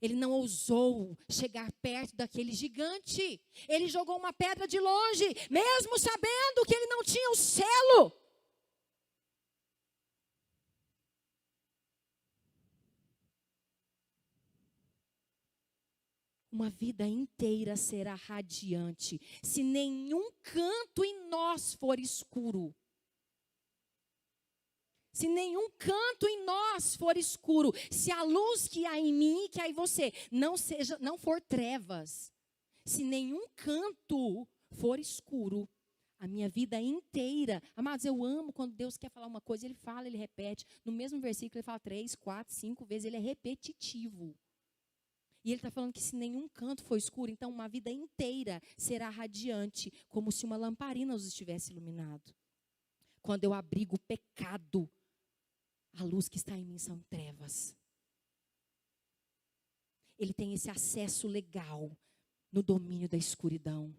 Ele não ousou chegar perto daquele gigante. Ele jogou uma pedra de longe, mesmo sabendo que ele não tinha o selo. Uma vida inteira será radiante, se nenhum canto em nós for escuro. Se nenhum canto em nós for escuro, se a luz que há em mim e que há em você não for trevas, se nenhum canto for escuro, a minha vida inteira, amados, eu amo quando Deus quer falar uma coisa, ele fala, ele repete, no mesmo versículo ele fala 3, 4, 5 vezes, ele é repetitivo. E ele está falando que se nenhum canto for escuro, então uma vida inteira será radiante, como se uma lamparina os estivesse iluminado. Quando eu abrigo o pecado, a luz que está em mim são trevas. Ele tem esse acesso legal no domínio da escuridão.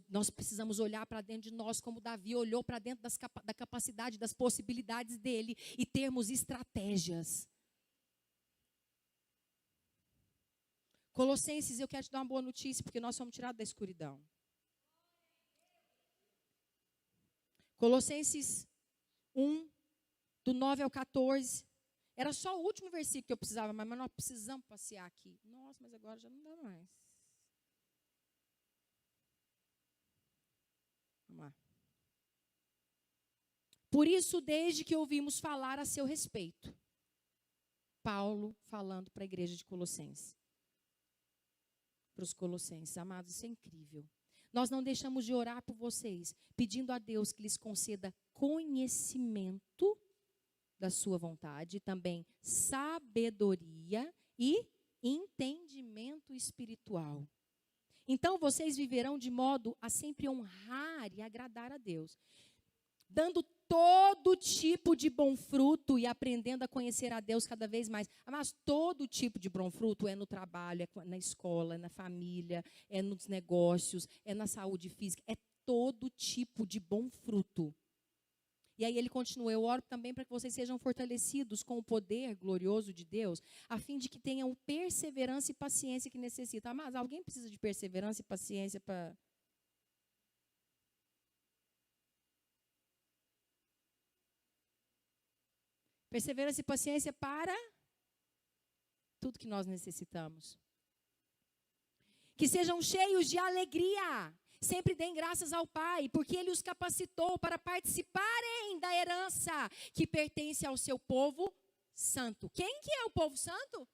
Nós precisamos olhar para dentro de nós como Davi olhou para dentro da capacidade, das possibilidades dele e termos estratégias. Colossenses, eu quero te dar uma boa notícia, porque nós somos tirados da escuridão. Colossenses 1, do 9 ao 14. Era só o último versículo que eu precisava, mas nós precisamos passear aqui. Nossa, mas agora já não dá mais. Vamos lá. Por isso, desde que ouvimos falar a seu respeito, Paulo falando para a igreja de Colossenses. Para os colossenses, amados, isso é incrível. Nós não deixamos de orar por vocês, pedindo a Deus que lhes conceda conhecimento da sua vontade, e também sabedoria e entendimento espiritual. Então vocês viverão de modo a sempre honrar e agradar a Deus, dando todo tipo de bom fruto e aprendendo a conhecer a Deus cada vez mais. Mas todo tipo de bom fruto é no trabalho, é na escola, é na família, é nos negócios, é na saúde física, é todo tipo de bom fruto. E aí ele continua, eu oro também para que vocês sejam fortalecidos com o poder glorioso de Deus, a fim de que tenham perseverança e paciência que necessitam. Mas alguém precisa de perseverança e paciência para... Perseverança e paciência para tudo que nós necessitamos. Que sejam cheios de alegria. Sempre deem graças ao Pai, porque Ele os capacitou para participarem da herança que pertence ao seu povo santo. Quem que é o povo santo?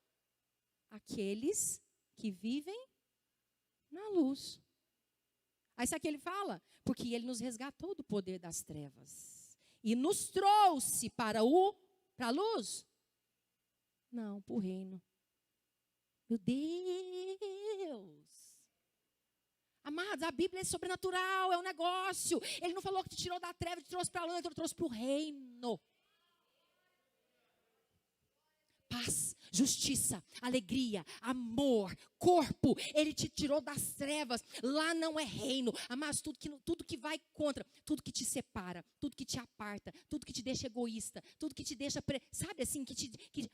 Aqueles que vivem na luz. Aí sabe o que ele fala? Porque Ele nos resgatou do poder das trevas e nos trouxe para a luz? Não, para o reino. Meu Deus! Amados, a Bíblia é sobrenatural, é um negócio. Ele não falou que te tirou da treva, te trouxe para a luz, te trouxe para o reino. Paz, justiça, alegria, amor, corpo. Ele te tirou das trevas. Lá não é reino. Mas tudo que vai contra, tudo que te separa, tudo que te aparta, tudo que te deixa egoísta, tudo que te deixa, sabe assim,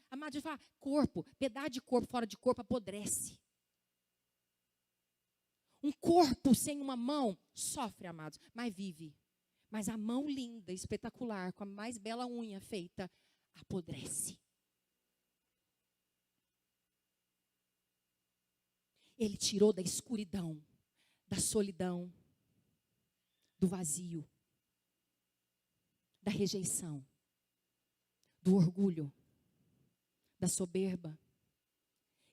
amado, eu falo, corpo, pedaço de corpo fora de corpo apodrece. Um corpo sem uma mão sofre, amados, mas vive. Mas a mão linda, espetacular, com a mais bela unha feita, apodrece. Ele tirou da escuridão, da solidão, do vazio, da rejeição, do orgulho, da soberba.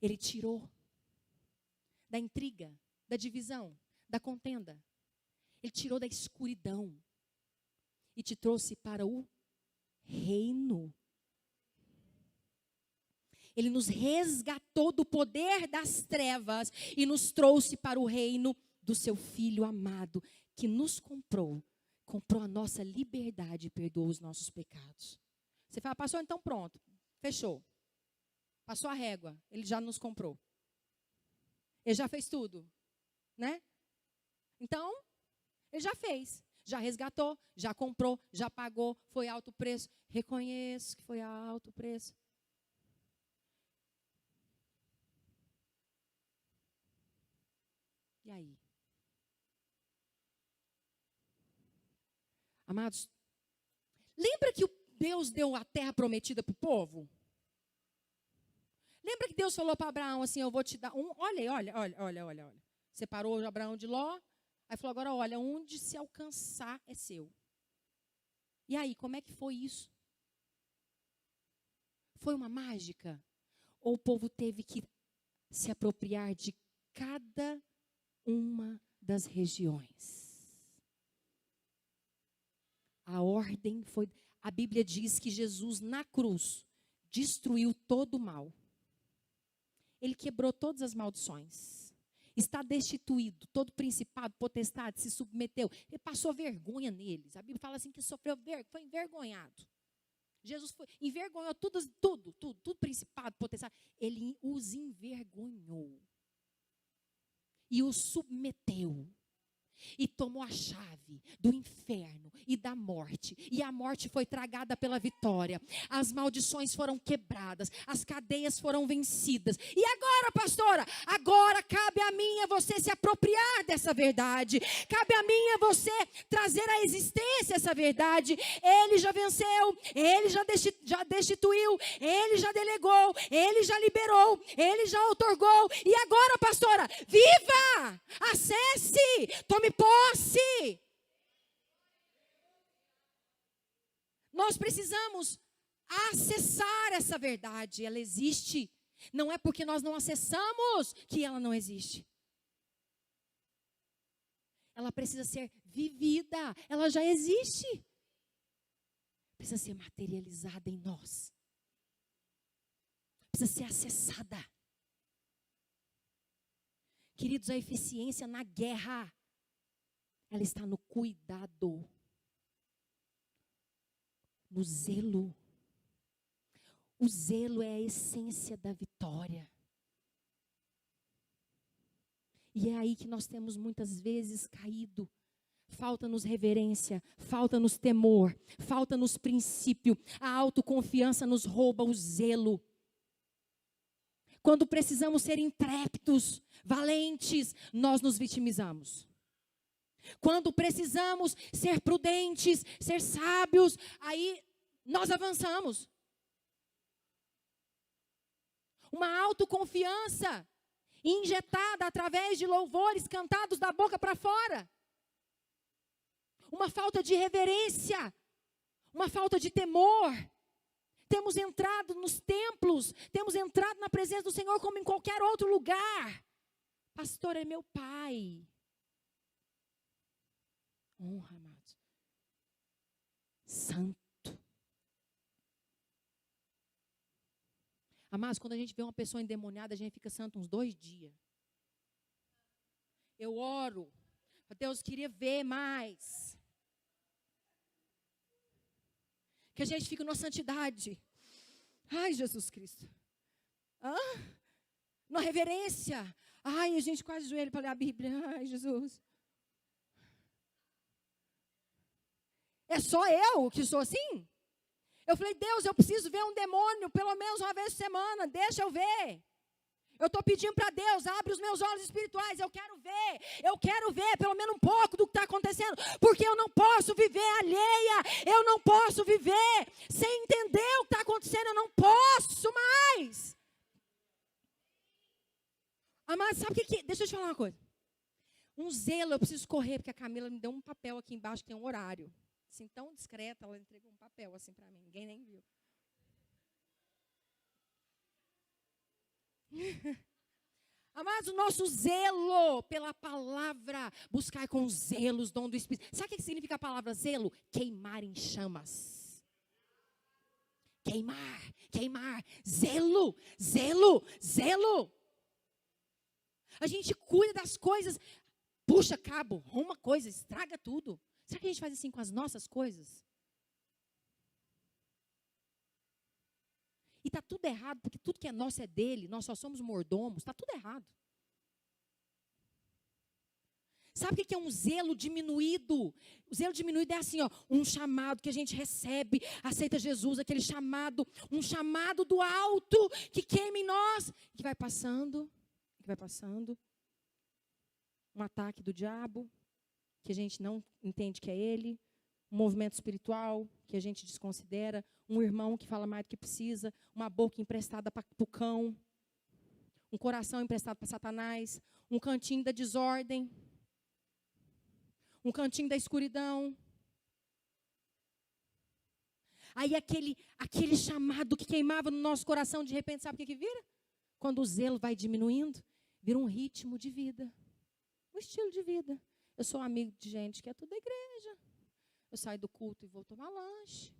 Ele tirou da intriga, da divisão, da contenda. Ele tirou da escuridão e te trouxe para o reino. Ele nos resgatou do poder das trevas e nos trouxe para o reino do seu Filho amado, que nos comprou a nossa liberdade e perdoou os nossos pecados. Você fala, passou, então pronto, fechou. Passou a régua, ele já nos comprou. Ele já fez tudo, né? Então, ele já fez. Já resgatou, já comprou, já pagou, foi alto preço. Reconheço que foi alto preço. E aí? Amados, lembra que Deus deu a terra prometida para o povo? Lembra que Deus falou para Abraão assim, eu vou te dar um... Olha. Separou Abraão de Ló, aí falou, agora olha, onde se alcançar é seu. E aí, como é que foi isso? Foi uma mágica? Ou o povo teve que se apropriar de cada uma das regiões? A ordem foi... A Bíblia diz que Jesus, na cruz, destruiu todo o mal. Ele quebrou todas as maldições. Está destituído. Todo principado, potestade, se submeteu. Ele passou vergonha neles. A Bíblia fala assim que foi envergonhado. Jesus envergonhou tudo principado, potestade. Ele os envergonhou. E os submeteu. E tomou a chave do inferno e da morte. E a morte foi tragada pela vitória. As maldições foram quebradas. As cadeias foram vencidas. E agora, pastora? Agora cabe a mim e a você se apropriar dessa verdade. Cabe a mim e a você trazer à existência essa verdade. Ele já venceu. Ele já destituiu. Ele já delegou. Ele já liberou. Ele já outorgou. E agora, pastora? Viva! Acesse! Tome posse. Nós precisamos acessar essa verdade. Ela existe. Não é porque nós não acessamos que ela não existe. Ela precisa ser vivida. Ela já existe. Precisa ser materializada em nós. Precisa ser acessada. Queridos, a eficiência na guerra, ela está no cuidado, no zelo. O zelo é a essência da vitória. E é aí que nós temos muitas vezes caído. Falta-nos reverência, falta-nos temor, falta-nos princípio. A autoconfiança nos rouba o zelo. Quando precisamos ser intrépidos, valentes, nós nos vitimizamos. Quando precisamos ser prudentes, ser sábios, aí nós avançamos. Uma autoconfiança injetada através de louvores cantados da boca para fora. Uma falta de reverência, uma falta de temor. Temos entrado nos templos, temos entrado na presença do Senhor como em qualquer outro lugar. Pastor, é meu pai. Honra, amados. Santo. Amados, quando a gente vê uma pessoa endemoniada, a gente fica santo uns 2 dias. Eu oro. Deus, queria ver mais. Que a gente fique numa santidade. Ai, Jesus Cristo. Na reverência. Ai, a gente quase joelho para ler a Bíblia. Ai, Jesus. É só eu que sou assim? Eu falei, Deus, eu preciso ver um demônio pelo menos uma vez por semana. Deixa eu ver. Eu estou pedindo para Deus, abre os meus olhos espirituais. Eu quero ver pelo menos um pouco do que está acontecendo. Porque eu não posso viver alheia. Eu não posso viver sem entender o que está acontecendo. Eu não posso mais. Amado, sabe o que? Deixa eu te falar uma coisa. Um zelo, eu preciso correr, porque a Camila me deu um papel aqui embaixo que tem um horário. Assim, tão discreta, ela entregou um papel assim para mim. Ninguém nem viu. Amados, o nosso zelo pela palavra, buscar com zelo os dons do Espírito. Sabe o que significa a palavra zelo? Queimar em chamas. Queimar. Zelo. A gente cuida das coisas, puxa cabo, arruma coisa, estraga tudo. Será que a gente faz assim com as nossas coisas? E está tudo errado, porque tudo que é nosso é dele, nós só somos mordomos, está tudo errado. Sabe o que é um zelo diminuído? O zelo diminuído é assim, ó, um chamado que a gente recebe, aceita Jesus, aquele chamado, um chamado do alto que queima em nós, que vai passando. Um ataque do diabo, que a gente não entende que é ele. Um movimento espiritual que a gente desconsidera. Um irmão que fala mais do que precisa. Uma boca emprestada para o cão. Um coração emprestado para Satanás. Um cantinho da desordem. Um cantinho da escuridão. Aí aquele chamado que queimava no nosso coração, de repente, sabe o que vira? Quando o zelo vai diminuindo, vira um ritmo de vida. Um estilo de vida. Eu sou amigo de gente que é tudo da igreja. Eu saio do culto e vou tomar lanche.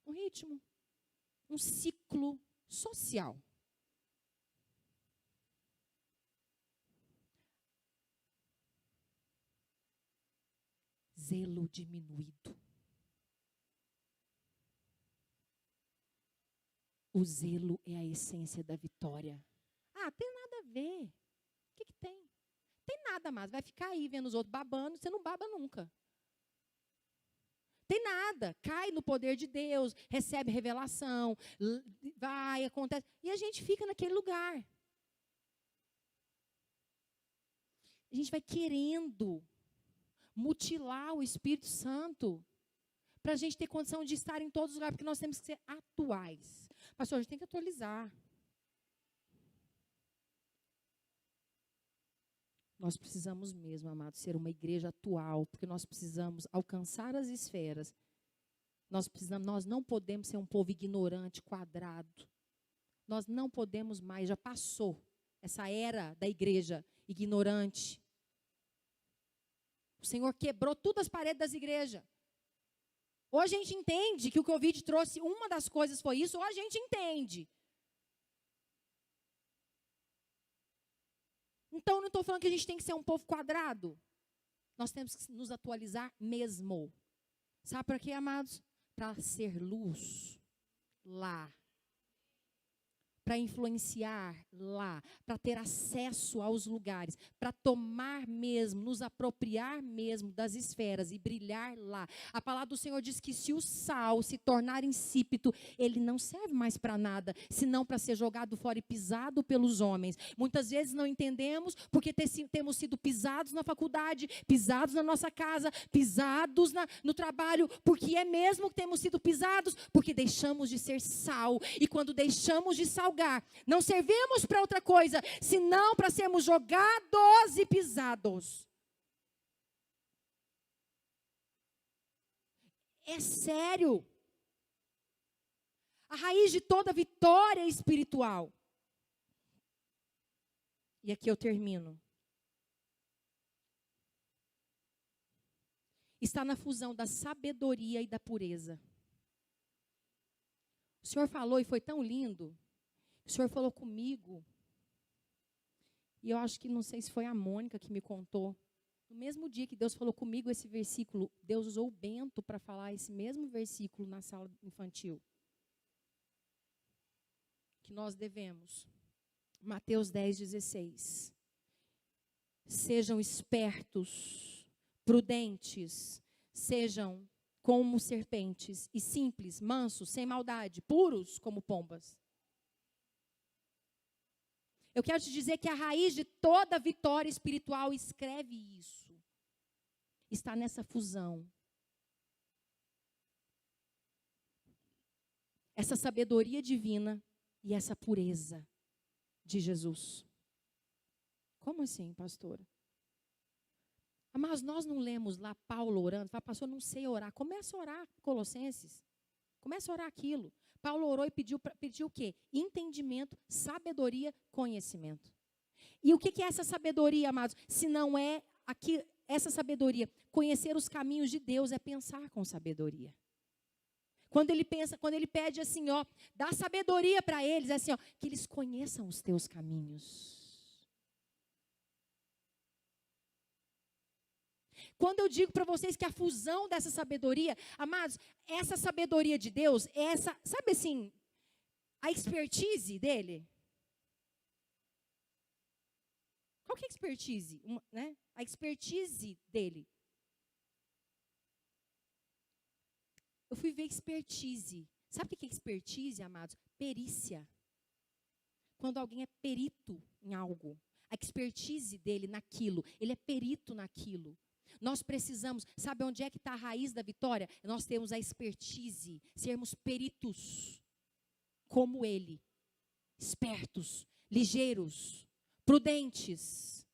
Um ritmo. Um ciclo social. Zelo diminuído. O zelo é a essência da vitória. Ah, tem nada a ver. O que tem? Tem nada mais. Vai ficar aí vendo os outros babando, você não baba nunca. Tem nada. Cai no poder de Deus, recebe revelação, vai, acontece. E a gente fica naquele lugar. A gente vai querendo mutilar o Espírito Santo para a gente ter condição de estar em todos os lugares, porque nós temos que ser atuais. Pastor, a gente tem que atualizar. Nós precisamos mesmo, amados, ser uma igreja atual, porque nós precisamos alcançar as esferas. Nós não podemos ser um povo ignorante, quadrado. Nós não podemos mais, já passou essa era da igreja ignorante. O Senhor quebrou todas as paredes das igrejas. Hoje a gente entende que o Covid trouxe, uma das coisas foi isso, hoje a gente entende. Então, não estou falando que a gente tem que ser um povo quadrado. Nós temos que nos atualizar mesmo. Sabe para quê, amados? Para ser luz lá. Para influenciar lá, para ter acesso aos lugares, para tomar mesmo, nos apropriar mesmo das esferas e brilhar lá. A palavra do Senhor diz que se o sal se tornar insípido, ele não serve mais para nada, senão para ser jogado fora e pisado pelos homens. Muitas vezes não entendemos porque temos sido pisados na faculdade, pisados na nossa casa, pisados no trabalho, porque é mesmo que temos sido pisados, porque deixamos de ser sal. E quando deixamos de salgar, não servimos para outra coisa, senão para sermos jogados e pisados. É sério. A raiz de toda vitória espiritual. E aqui eu termino. Está na fusão da sabedoria e da pureza. O Senhor falou e foi tão lindo. O Senhor falou comigo, E eu acho que, não sei se foi a Mônica que me contou, no mesmo dia que Deus falou comigo esse versículo, Deus usou o Bento para falar esse mesmo versículo na sala infantil. Que nós devemos. Mateus 10:16. Sejam espertos, prudentes, sejam como serpentes e simples, mansos, sem maldade, puros como pombas. Eu quero te dizer que a raiz de toda vitória espiritual, escreve isso, está nessa fusão. Essa sabedoria divina e essa pureza de Jesus. Como assim, pastora? Mas nós não lemos lá Paulo orando? Fala, pastor, não sei orar. Começa a orar, Colossenses. Começa a orar aquilo. Paulo orou e pediu o quê? Entendimento, sabedoria, conhecimento. E o que é essa sabedoria, amados? Se não é aqui, essa sabedoria, conhecer os caminhos de Deus é pensar com sabedoria. Quando ele pede assim, ó, dá sabedoria para eles, assim, ó, que eles conheçam os teus caminhos. Quando eu digo para vocês que a fusão dessa sabedoria, amados, essa sabedoria de Deus, sabe assim, a expertise dele? Qual que é a expertise? Né? A expertise dele. Eu fui ver expertise. Sabe o que é expertise, amados? Perícia. Quando alguém é perito em algo, a expertise dele naquilo, ele é perito naquilo. Nós precisamos, sabe onde é que está a raiz da vitória? Nós temos a expertise, sermos peritos, como ele, espertos, ligeiros, prudentes,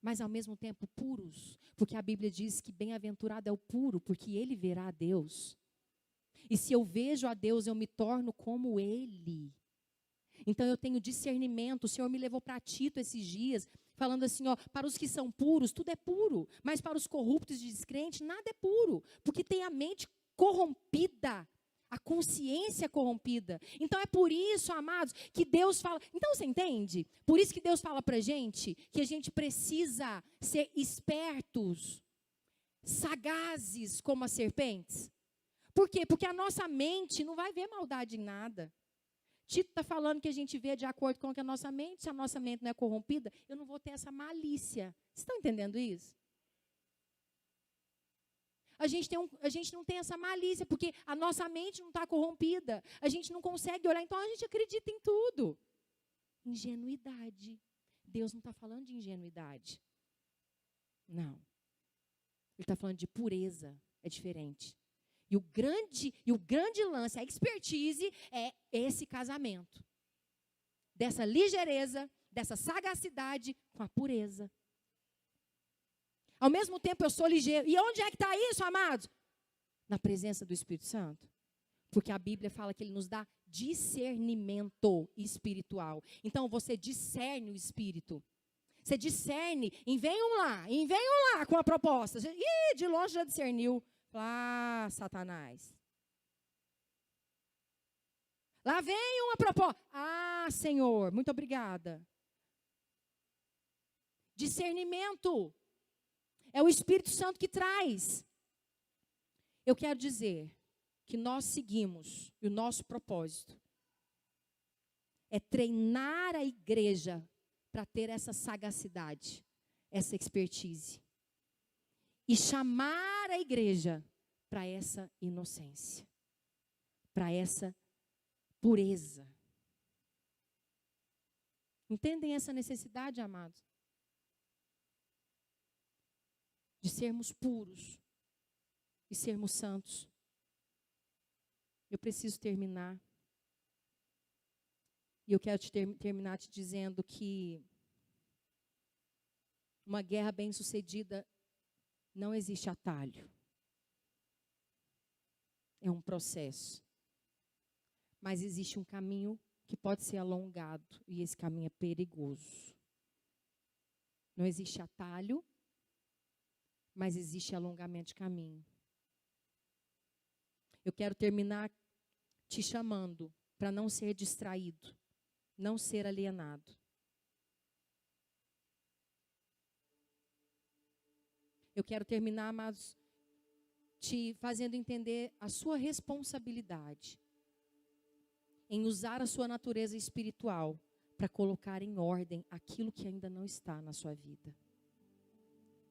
mas ao mesmo tempo puros, porque a Bíblia diz que bem-aventurado é o puro, porque ele verá a Deus. E se eu vejo a Deus, eu me torno como ele. Então eu tenho discernimento. O Senhor me levou para Tito esses dias, falando assim, ó, para os que são puros, tudo é puro, mas para os corruptos e descrentes, nada é puro, porque tem a mente corrompida, a consciência corrompida. Então é por isso, amados, que Deus fala. Então você entende? Por isso que Deus fala para a gente que a gente precisa ser espertos, sagazes como as serpentes. Por quê? Porque a nossa mente não vai ver maldade em nada. Tito está falando que a gente vê de acordo com a nossa mente. Se a nossa mente não é corrompida, eu não vou ter essa malícia. Vocês estão entendendo isso? A gente não tem essa malícia, porque a nossa mente não está corrompida. A gente não consegue orar, então a gente acredita em tudo. Ingenuidade. Deus não está falando de ingenuidade. Não. Ele está falando de pureza. É diferente. E o grande lance, a expertise, é esse casamento. Dessa ligeireza, dessa sagacidade com a pureza. Ao mesmo tempo eu sou ligeiro. E onde é que está isso, amados? Na presença do Espírito Santo. Porque a Bíblia fala que ele nos dá discernimento espiritual. Então você discerne o Espírito. Você discerne, e venham lá com a proposta. Ih, de longe já discerniu. Ah, Satanás. Lá vem uma proposta. Ah, Senhor, muito obrigada. Discernimento. É o Espírito Santo que traz. Eu quero dizer que nós seguimos, e o nosso propósito é treinar a igreja para ter essa sagacidade, essa expertise. E chamar a igreja para essa inocência, para essa pureza. Entendem essa necessidade, amados? De sermos puros e sermos santos. Eu preciso terminar. E eu quero terminar te dizendo que uma guerra bem-sucedida não existe atalho. É um processo. Mas existe um caminho que pode ser alongado. E esse caminho é perigoso. Não existe atalho, mas existe alongamento de caminho. Eu quero terminar te chamando para não ser distraído, não ser alienado. Eu quero terminar, amados, te fazendo entender a sua responsabilidade em usar a sua natureza espiritual para colocar em ordem aquilo que ainda não está na sua vida.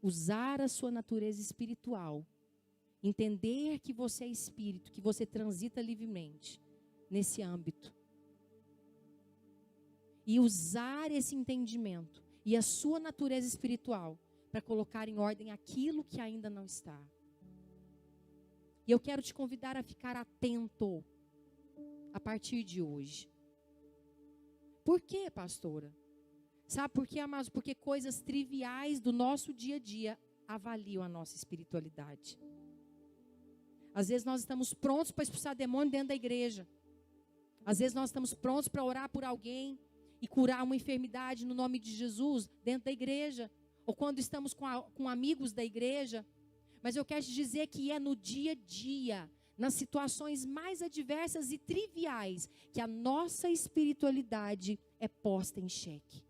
Usar a sua natureza espiritual, entender que você é espírito, que você transita livremente nesse âmbito. E usar esse entendimento e a sua natureza espiritual para colocar em ordem aquilo que ainda não está. E eu quero te convidar a ficar atento a partir de hoje. Por quê, pastora? Sabe por quê, amados? Porque coisas triviais do nosso dia a dia avaliam a nossa espiritualidade. Às vezes nós estamos prontos para expulsar demônio dentro da igreja. Às vezes nós estamos prontos para orar por alguém e curar uma enfermidade no nome de Jesus dentro da igreja. Ou quando estamos com amigos da igreja. Mas eu quero te dizer que é no dia a dia, nas situações mais adversas e triviais, que a nossa espiritualidade é posta em xeque.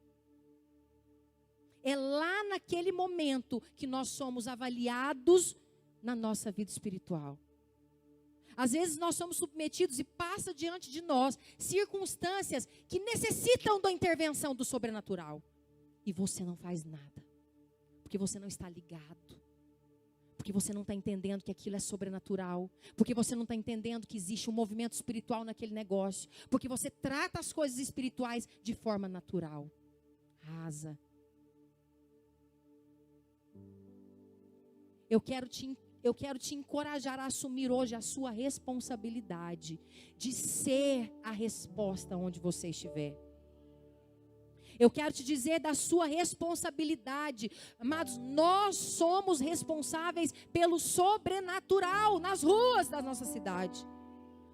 É lá naquele momento que nós somos avaliados na nossa vida espiritual. Às vezes nós somos submetidos e passa diante de nós circunstâncias que necessitam da intervenção do sobrenatural. E você não faz nada. Porque você não está ligado. Porque você não está entendendo que aquilo é sobrenatural. Porque você não está entendendo que existe um movimento espiritual naquele negócio. Porque você trata as coisas espirituais de forma natural. Rasa. Eu quero te encorajar a assumir hoje a sua responsabilidade de ser a resposta onde você estiver. Eu quero te dizer da sua responsabilidade. Amados, nós somos responsáveis pelo sobrenatural nas ruas da nossa cidade.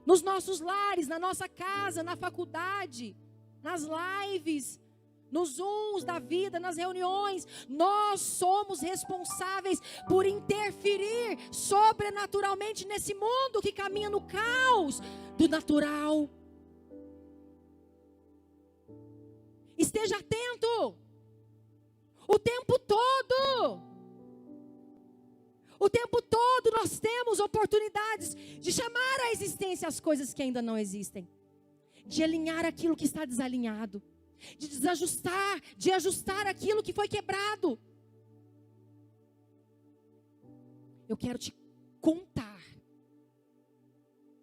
Nos nossos lares, na nossa casa, na faculdade, nas lives, nos Zooms da vida, nas reuniões. Nós somos responsáveis por interferir sobrenaturalmente nesse mundo que caminha no caos do natural. Esteja atento. O tempo todo. O tempo todo nós temos oportunidades de chamar à existência as coisas que ainda não existem. De alinhar aquilo que está desalinhado. De desajustar, de ajustar aquilo que foi quebrado. Eu quero te contar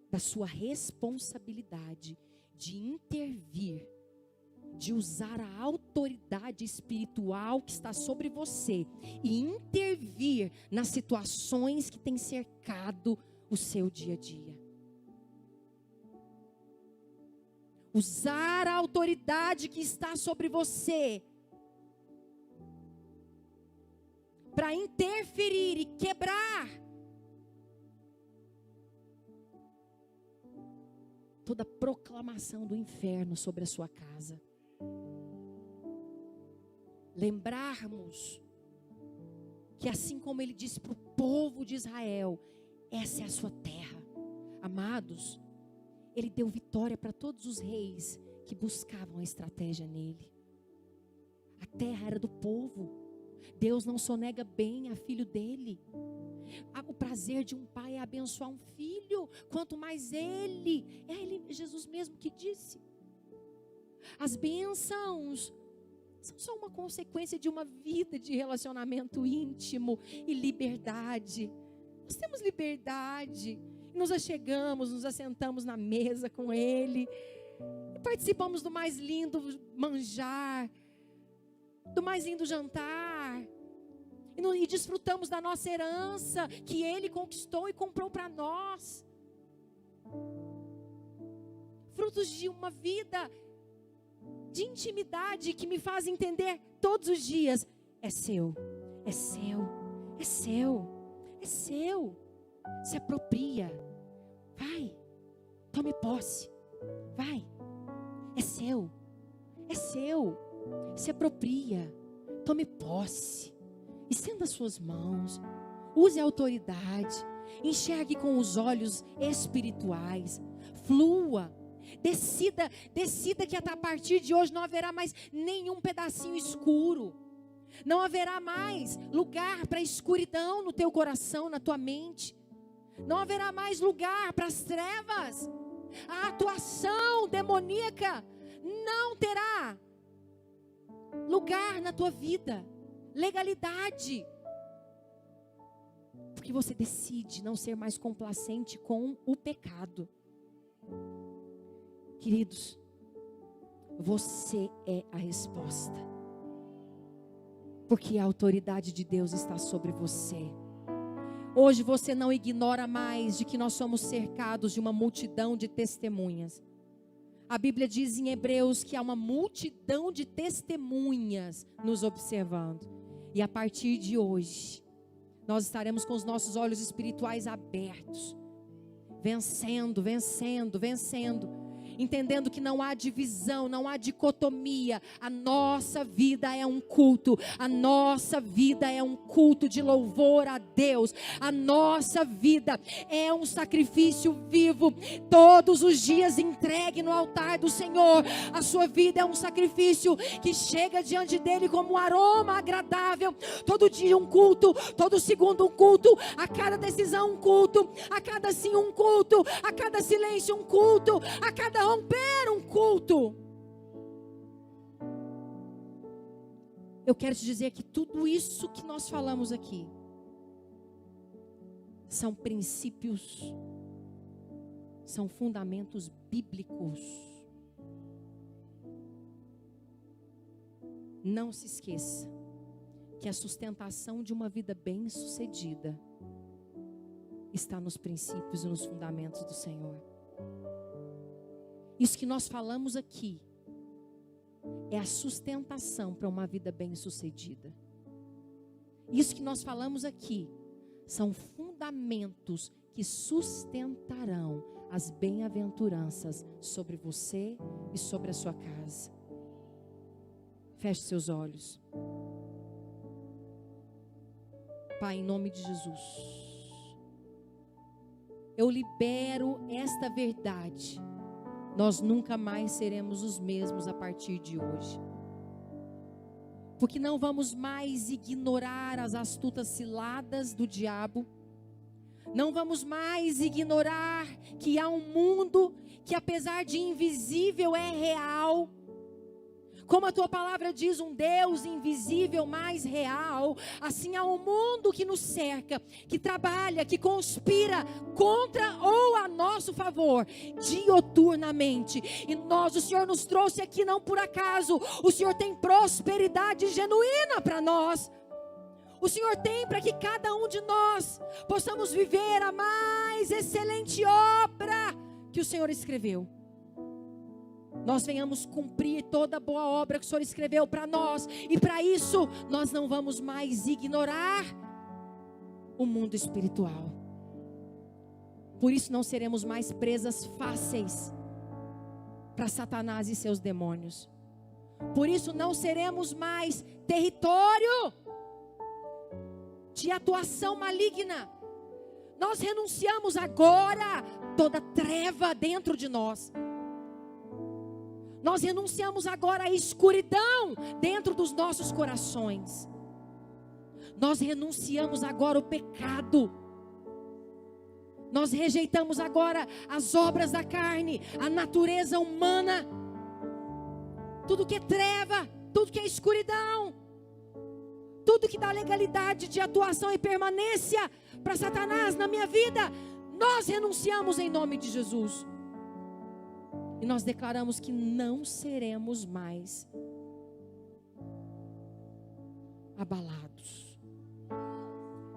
da sua responsabilidade de intervir, de usar a autoridade espiritual que está sobre você e intervir nas situações que têm cercado o seu dia a dia. Usar a autoridade que está sobre você para interferir e quebrar toda proclamação do inferno sobre a sua casa. Lembrarmos que assim como ele disse para o povo de Israel, essa é a sua terra. Amados, ele deu vitória para todos os reis que buscavam a estratégia nele. A terra era do povo. Deus não sonega bem a filho dele. O prazer de um pai é abençoar um filho, quanto mais ele. É ele, Jesus mesmo que disse. As bênçãos são só uma consequência de uma vida de relacionamento íntimo e liberdade. Nós temos liberdade. Nos achegamos, nos assentamos na mesa com Ele. E participamos do mais lindo manjar, do mais lindo jantar. E desfrutamos da nossa herança que Ele conquistou e comprou para nós. Frutos de uma vida de intimidade que me faz entender todos os dias. É seu, é seu, é seu, é seu. Se apropria. Vai, tome posse. Vai, é seu, é seu. Se apropria, tome posse. Estenda suas mãos. Use a autoridade. Enxergue com os olhos espirituais. Flua. Decida que a partir de hoje não haverá mais nenhum pedacinho escuro. Não haverá mais lugar para a escuridão no teu coração, na tua mente. Não haverá mais lugar para as trevas. A atuação demoníaca não terá lugar na tua vida. Legalidade. Porque você decide não ser mais complacente com o pecado. Queridos, você é a resposta. Porque a autoridade de Deus está sobre você. Hoje você não ignora mais de que nós somos cercados de uma multidão de testemunhas. A Bíblia diz em Hebreus que há uma multidão de testemunhas nos observando. E a partir de hoje, nós estaremos com os nossos olhos espirituais abertos. Vencendo, vencendo, vencendo. Entendendo que não há divisão, não há dicotomia. A nossa vida é um culto. A nossa vida é um culto de louvor a Deus. A nossa vida é um sacrifício vivo. Todos os dias entregue no altar do Senhor. A sua vida é um sacrifício que chega diante dele como um aroma agradável. Todo dia um culto, todo segundo um culto, a cada decisão um culto, a cada sim um culto, a cada silêncio um culto, a cada romper um culto. Eu quero te dizer que tudo isso que nós falamos aqui são princípios, são fundamentos bíblicos. Não se esqueça que a sustentação de uma vida bem-sucedida está nos princípios e nos fundamentos do Senhor. Isso que nós falamos aqui é a sustentação para uma vida bem-sucedida. Isso que nós falamos aqui são fundamentos que sustentarão as bem-aventuranças sobre você e sobre a sua casa. Feche seus olhos. Pai, em nome de Jesus, eu libero esta verdade. Nós nunca mais seremos os mesmos a partir de hoje. Porque não vamos mais ignorar as astutas ciladas do diabo. Não vamos mais ignorar que há um mundo que, apesar de invisível, é real. Como a tua palavra diz, um Deus invisível, mais real. Assim há um mundo que nos cerca, que trabalha, que conspira contra ou a nosso favor, dioturnamente. E nós, o Senhor nos trouxe aqui não por acaso. O Senhor tem prosperidade genuína para nós. O Senhor tem para que cada um de nós possamos viver a mais excelente obra que o Senhor escreveu. Nós venhamos cumprir toda a boa obra que o Senhor escreveu para nós. E para isso, nós não vamos mais ignorar o mundo espiritual. Por isso não seremos mais presas fáceis para Satanás e seus demônios. Por isso não seremos mais território de atuação maligna. Nós renunciamos agora toda treva dentro de nós. Nós renunciamos agora à escuridão dentro dos nossos corações. Nós renunciamos agora ao pecado. Nós rejeitamos agora as obras da carne, a natureza humana. Tudo que é treva, tudo que é escuridão. Tudo que dá legalidade de atuação e permanência para Satanás na minha vida. Nós renunciamos em nome de Jesus. E nós declaramos que não seremos mais abalados.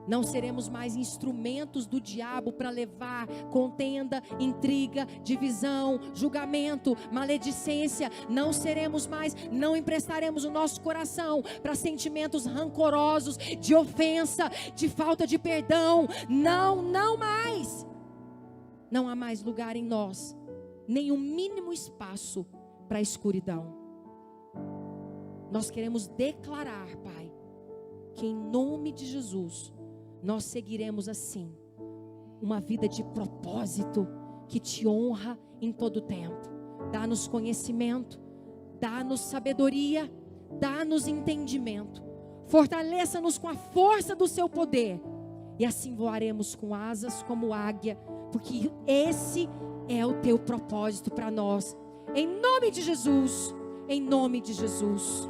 Não seremos mais instrumentos do diabo para levar contenda, intriga, divisão, julgamento, maledicência. Não seremos mais, não emprestaremos o nosso coração para sentimentos rancorosos, de ofensa, de falta de perdão. Não, não mais. Não há mais lugar em nós, nem o mínimo espaço para a escuridão. Nós queremos declarar, Pai, que em nome de Jesus, nós seguiremos assim, uma vida de propósito, que te honra em todo o tempo. Dá-nos conhecimento, dá-nos sabedoria, dá-nos entendimento. Fortaleça-nos com a força do seu poder. E assim voaremos com asas como águia, porque esse é o teu propósito para nós. Em nome de Jesus. Em nome de Jesus.